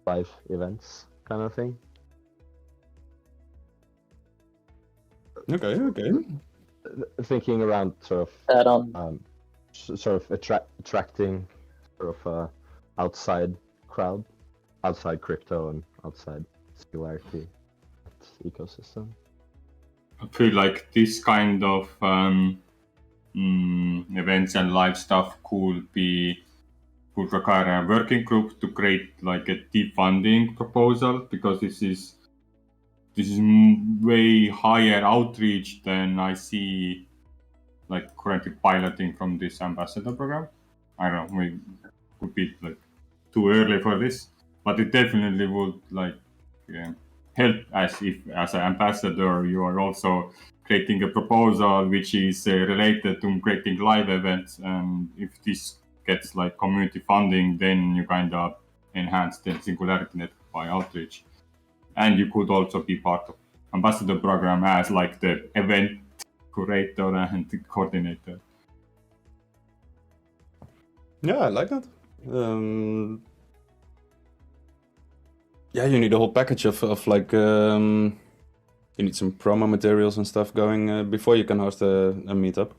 live events, kind of thing. okay. Thinking around sort of Add on. sort of attracting sort of outside crowd, outside crypto and outside Singularity ecosystem. I feel like this kind of events and live stuff could require a working group to create like a deep funding proposal, because this is way higher outreach than I see like currently piloting from this ambassador program. I don't know, maybe it could be like too early for this, but it definitely would like help, as if as an ambassador you are also creating a proposal which is related to creating live events, and if this gets like community funding, then you kind of enhance the SingularityNET by outreach. And you could also be part of ambassador program as like the event curator and the coordinator. Yeah, I like that. Yeah, you need a whole package of like you need some promo materials and stuff going before you can host a meetup.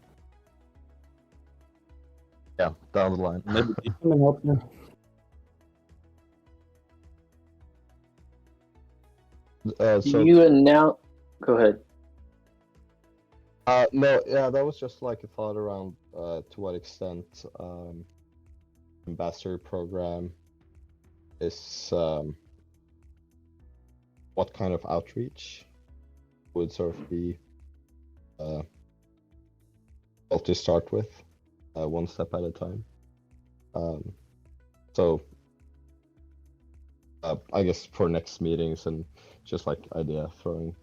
Yeah, down the line. Maybe you can help you. So You announce. Go ahead. no, yeah, that was just like a thought around to what extent ambassador program is what kind of outreach would sort of be well to start with, one step at a time. So I guess for next meetings and just like idea thrown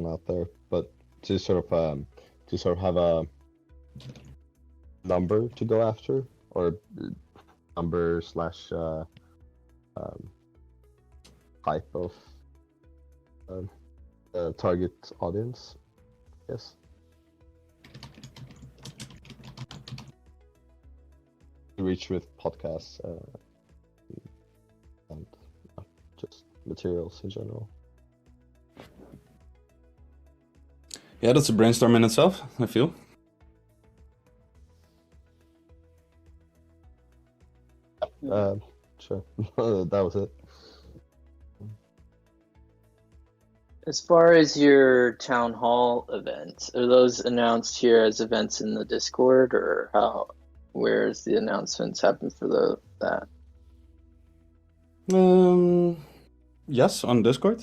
out there, but to sort of have a number to go after, or number / type of target audience, yes. Reach with podcasts and just materials in general. Yeah, that's a brainstorm in itself, I feel. Sure. That was it. As far as your town hall events, are those announced here as events in the Discord, or where's the announcements happen for that? Yes, on Discord.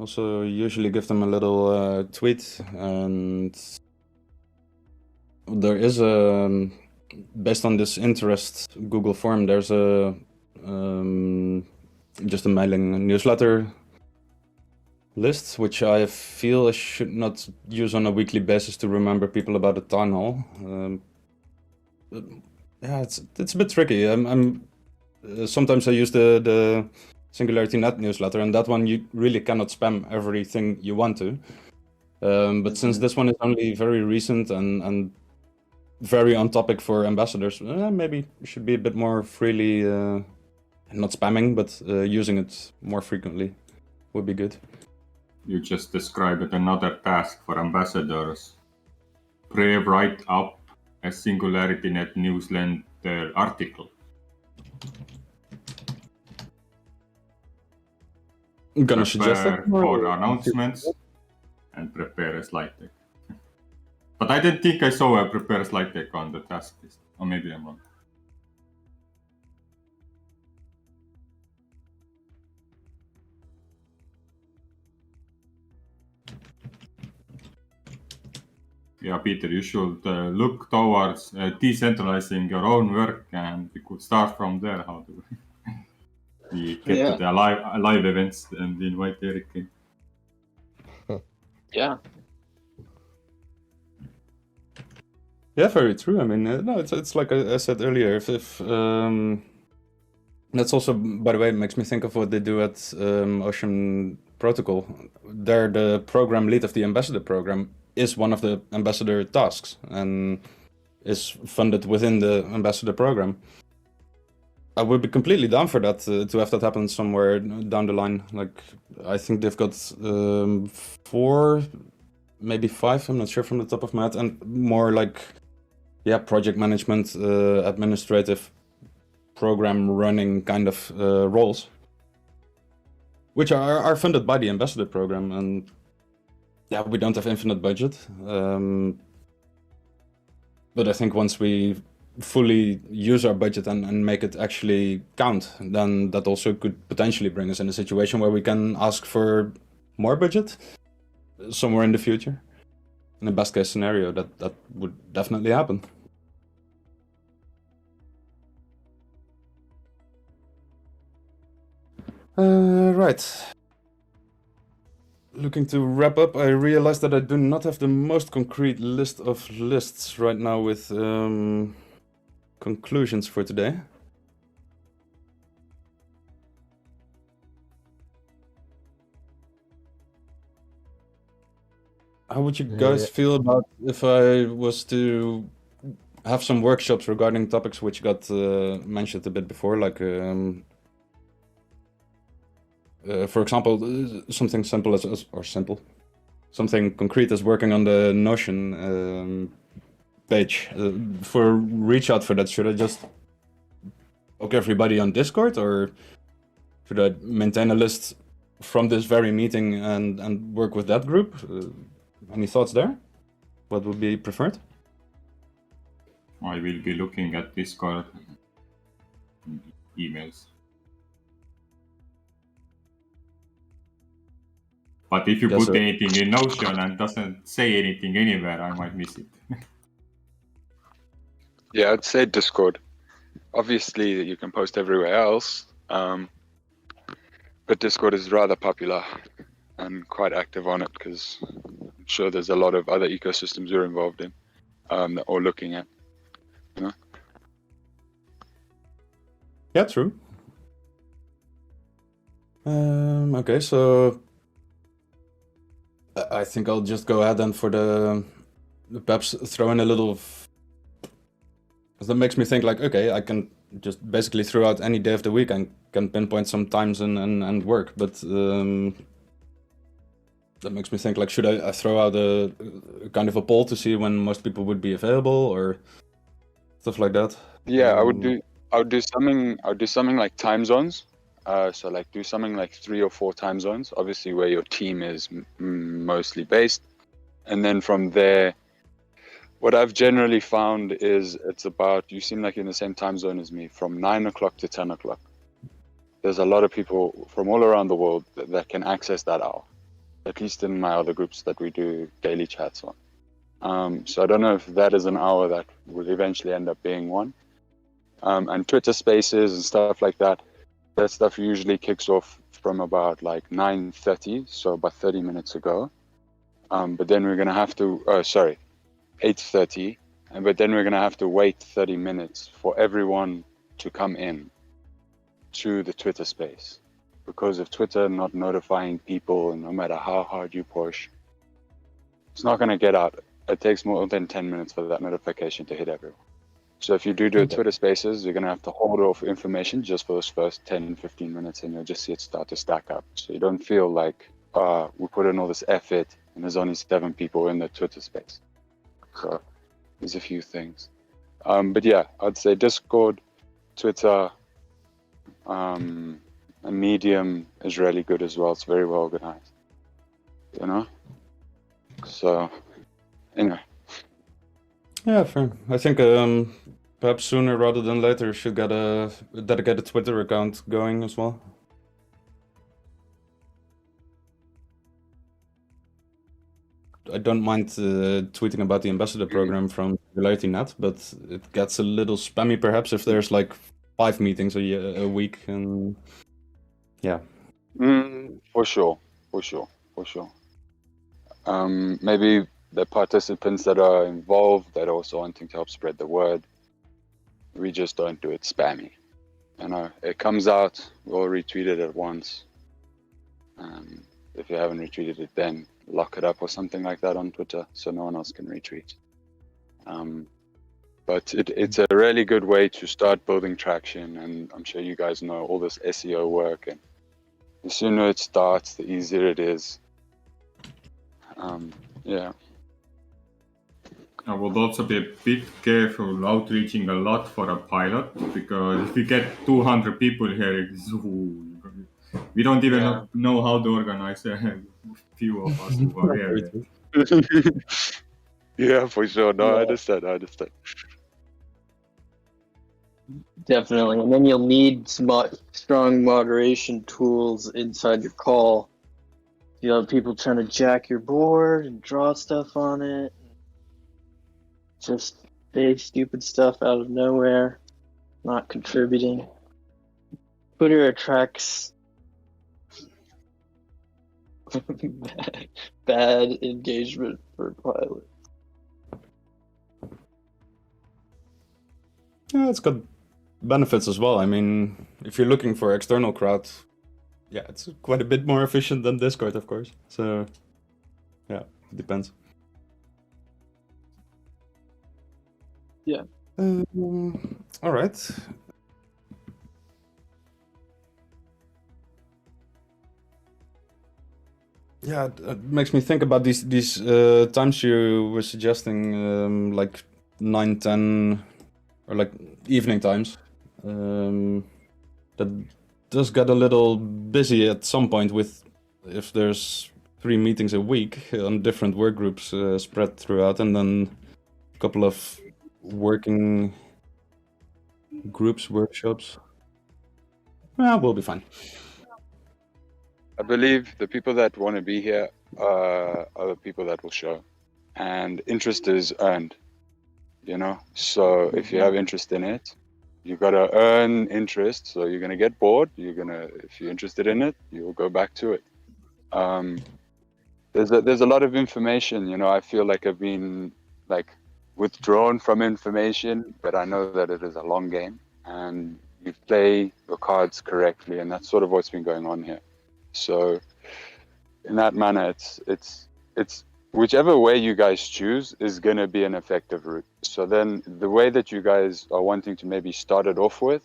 Also, usually give them a little tweet, and there is a, based on this interest Google form, there's a just a mailing newsletter list, which I feel I should not use on a weekly basis to remember people about the town hall. Yeah, it's a bit tricky. Sometimes I use the SingularityNET newsletter, and that one you really cannot spam everything you want to. But since this one is only very recent and very on topic for ambassadors, maybe we should be a bit more freely, not spamming, but using it more frequently would be good. You just described another task for ambassadors. Write up a SingularityNET newsletter article. I'm gonna suggest Prepare that for announcements and prepare a slide deck. But I didn't think I saw a prepare slide deck on the task list. Or maybe I'm wrong. Yeah, Peter, you should look towards decentralizing your own work, and we could start from there. How do we get to the live events and invite Eric in? Yeah. Yeah, very true. I mean, no, it's like I said earlier. If that's also, by the way, it makes me think of what they do at Ocean Protocol. They're the program lead of the ambassador program. Is one of the ambassador tasks and is funded within the ambassador program. I would be completely down for that, to have that happen somewhere down the line. Like, I think they've got 4, maybe 5, I'm not sure from the top of my head, and more like, yeah, project management, administrative, program running kind of roles, which are funded by the ambassador program. And yeah, we don't have infinite budget, but I think once we fully use our budget and make it actually count, then that also could potentially bring us in a situation where we can ask for more budget somewhere in the future. In the best case scenario, that would definitely happen. Right. Looking to wrap up, I realized that I do not have the most concrete list of lists right now with conclusions for today. How would you guys feel about if I was to have some workshops regarding topics which got mentioned a bit before, like for example, something simple something concrete as working on the Notion page. For reach out for that, should I just book everybody on Discord, or should I maintain a list from this very meeting and work with that group? Any thoughts there? What would be preferred? I will be looking at Discord emails. But if you put anything in Notion and doesn't say anything anywhere, I might miss it. Yeah, I'd say Discord. Obviously, you can post everywhere else, but Discord is rather popular and quite active on it, because I'm sure there's a lot of other ecosystems you're involved in that we're looking at. You know? Yeah, true. Okay, so I think I'll just go ahead and for the perhaps throw in a little. That makes me think like, okay, I can just basically throw out any day of the week and can pinpoint some times and work, but that makes me think like, should I throw out a kind of a poll to see when most people would be available or stuff like that? Yeah, I would do something like time zones. So like do something like 3 or 4 time zones, obviously where your team is mostly based. And then from there, what I've generally found is it's about, you seem like you're in the same time zone as me, from 9 o'clock to 10 o'clock. There's a lot of people from all around the world that can access that hour. at least in my other groups that we do daily chats on. So I don't know if that is an hour that will eventually end up being one. And Twitter Spaces and stuff like that, that stuff usually kicks off from about like 9:30, so about 30 minutes ago. But then we're gonna have to, 8:30, but then we're gonna have to wait 30 minutes for everyone to come in to the Twitter space, because of Twitter not notifying people, and no matter how hard you push, it's not gonna get out. It takes more than 10 minutes for that notification to hit everyone. So if you do Twitter Spaces, you're going to have to hold off information just for those first 10, 15 minutes, and you'll just see it start to stack up. So you don't feel like, we put in all this effort and there's only 7 people in the Twitter space. So there's a few things. But yeah, I'd say Discord, Twitter, and Medium is really good as well. It's very well organized, you know? So, anyway. Yeah, fair. I think perhaps sooner rather than later should get a dedicated Twitter account going as well. I don't mind tweeting about the ambassador program from SingularityNET, but it gets a little spammy perhaps if there's like 5 meetings a week, and yeah. For sure. Maybe the participants that are involved that are also wanting to help spread the word, we just don't do it spammy. You know, it comes out, we'll retweet it at once. If you haven't retweeted it, then lock it up or something like that on Twitter so no one else can retweet. But it's a really good way to start building traction, and I'm sure you guys know all this SEO work, and the sooner it starts, the easier it is. Yeah. I would also be a bit careful outreaching a lot for a pilot, because if we get 200 people here, we don't even know how to organize a few of us who are here. Yeah, for sure. No, I understand. Definitely, and then you'll need strong moderation tools inside your call. You have people trying to jack your board and draw stuff on it. Just say stupid stuff out of nowhere, not contributing. Twitter attracts bad engagement for pilots. Yeah, it's got benefits as well. I mean, if you're looking for external crowd, yeah, it's quite a bit more efficient than Discord, of course. So, yeah, it depends. Yeah. All right. Yeah, it makes me think about these times you were suggesting, like 9, 10, or like evening times. That does get a little busy at some point with if there's 3 meetings a week on different work groups spread throughout, and then a couple of working groups, workshops. Well, we'll be fine. I believe the people that want to be here are the people that will show, and interest is earned, you know? So if you have interest in it, you gotta earn interest. So you're gonna get bored. If you're interested in it, you'll go back to it. There's a lot of information, you know. I feel like I've been like withdrawn from information, but I know that it is a long game, and you play your cards correctly, and that's sort of what's been going on here. So in that manner, it's whichever way you guys choose is going to be an effective route. So then the way that you guys are wanting to maybe start it off with,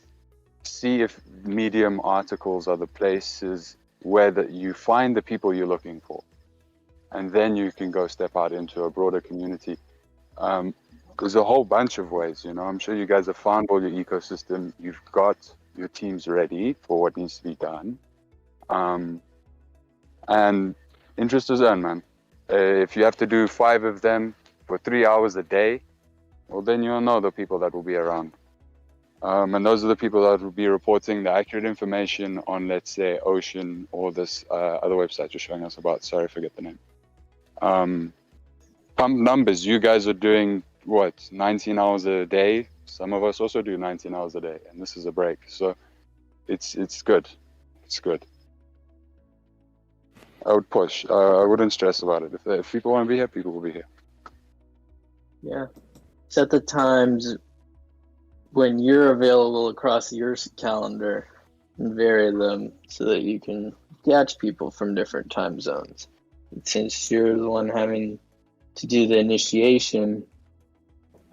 see if Medium articles are the places where you find the people you're looking for. And then you can go step out into a broader community. There's a whole bunch of ways, you know. I'm sure you guys have found all your ecosystem. You've got your teams ready for what needs to be done. And interest is earned, man. If you have to do 5 of them for 3 hours a day, well, then you'll know the people that will be around. And those are the people that will be reporting the accurate information on, let's say, Ocean or this other website you're showing us about. Sorry, I forget the name. Pump numbers, you guys are doing what, 19 hours a day? Some of us also do 19 hours a day, and this is a break. So it's good. It's good. I would push. I wouldn't stress about it. If people want to be here, people will be here. Yeah. Set the times when you're available across your calendar and vary them so that you can catch people from different time zones. And since you're the one having to do the initiation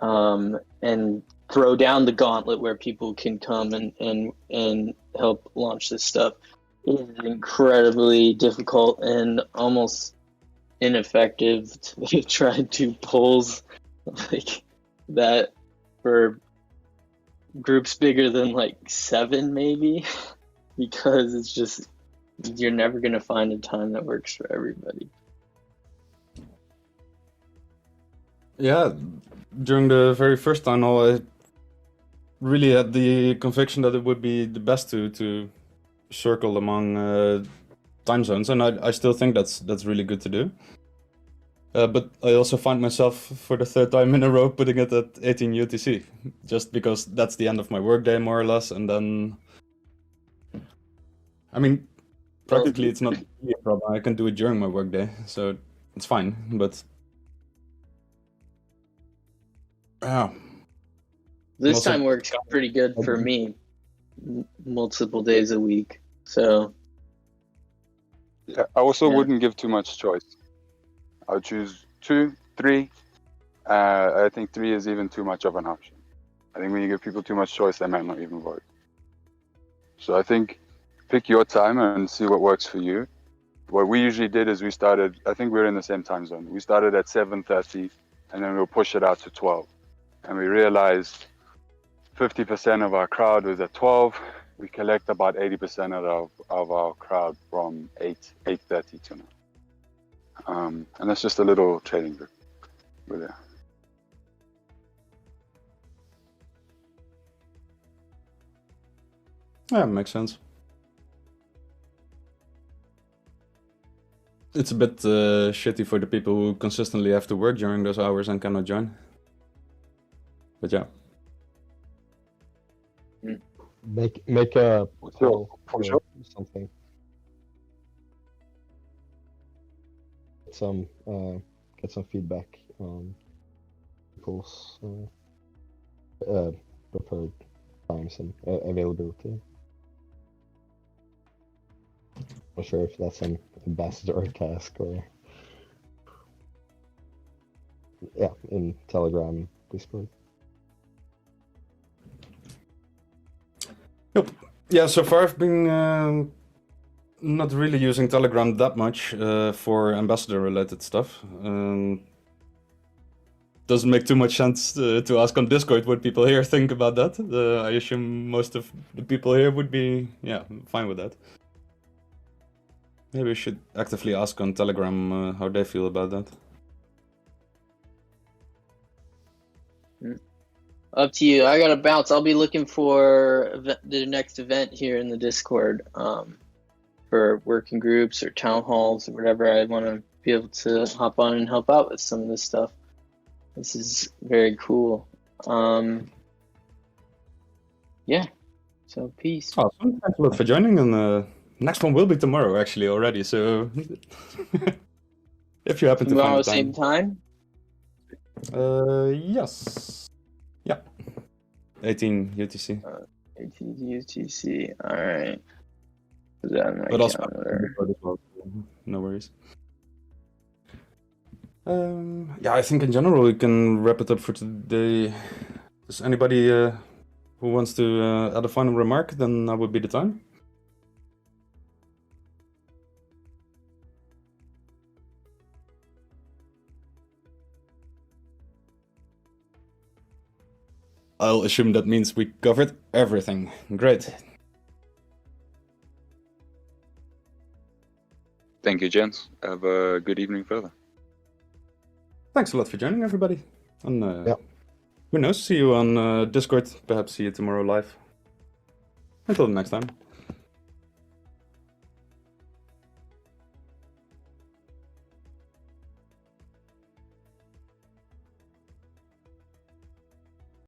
and throw down the gauntlet where people can come and help launch this stuff, it is incredibly difficult and almost ineffective to try and do polls like that for groups bigger than like 7 maybe, because it's just, you're never going to find a time that works for everybody. Yeah, during the very first town hall, I really had the conviction that it would be the best to circle among time zones, and I still think that's really good to do. But I also find myself for the 3rd time in a row putting it at 18 UTC, just because that's the end of my workday more or less, and then, I mean, practically it's not really a problem. I can do it during my workday, so it's fine. But This also- time works pretty good for me, multiple days a week. So Yeah, I also Yeah. wouldn't give too much choice. I would choose 2, 3. I think 3 is even too much of an option. I think when you give people too much choice, they might not even vote. So I think pick your time and see what works for you. What we usually did is we started, I think we were in the same time zone. We started at 7:30 and then we'll push it out to 12. And we realized 50% of our crowd was at 12. We collect about 80% of our crowd from 8:30 to now. And that's just a little trading group. We're there. Yeah, makes sense. It's a bit shitty for the people who consistently have to work during those hours and cannot join. But yeah. Make a poll for or sure. something. Get some feedback on people's preferred times and availability. Not sure if that's an ambassador task or in Telegram, Discord. Yep. Yeah, so far I've been not really using Telegram that much for ambassador-related stuff. Doesn't make too much sense to ask on Discord what people here think about that. I assume most of the people here would be, fine with that. Maybe we should actively ask on Telegram how they feel about that. up to you. I gotta bounce. I'll be looking for the next event here in the Discord for working groups or town halls or whatever. I want to be able to hop on and help out with some of this stuff. This is very cool. Yeah. So peace. Awesome. Thanks a lot for joining, and next one will be tomorrow actually already. So if you happen to Tomorrow, find the same time. Yes. Yeah. 18 UTC. 18 UTC. All right. Put that on my But also calendar. as well. No worries. Yeah, I think in general we can wrap it up for today. Is anybody who wants to add a final remark? Then that would be the time. I'll assume that means we covered everything. Great. Thank you, gents. Have a good evening further. Thanks a lot for joining, everybody. And Yep. Who knows? See you on Discord. Perhaps see you tomorrow live. Until the next time.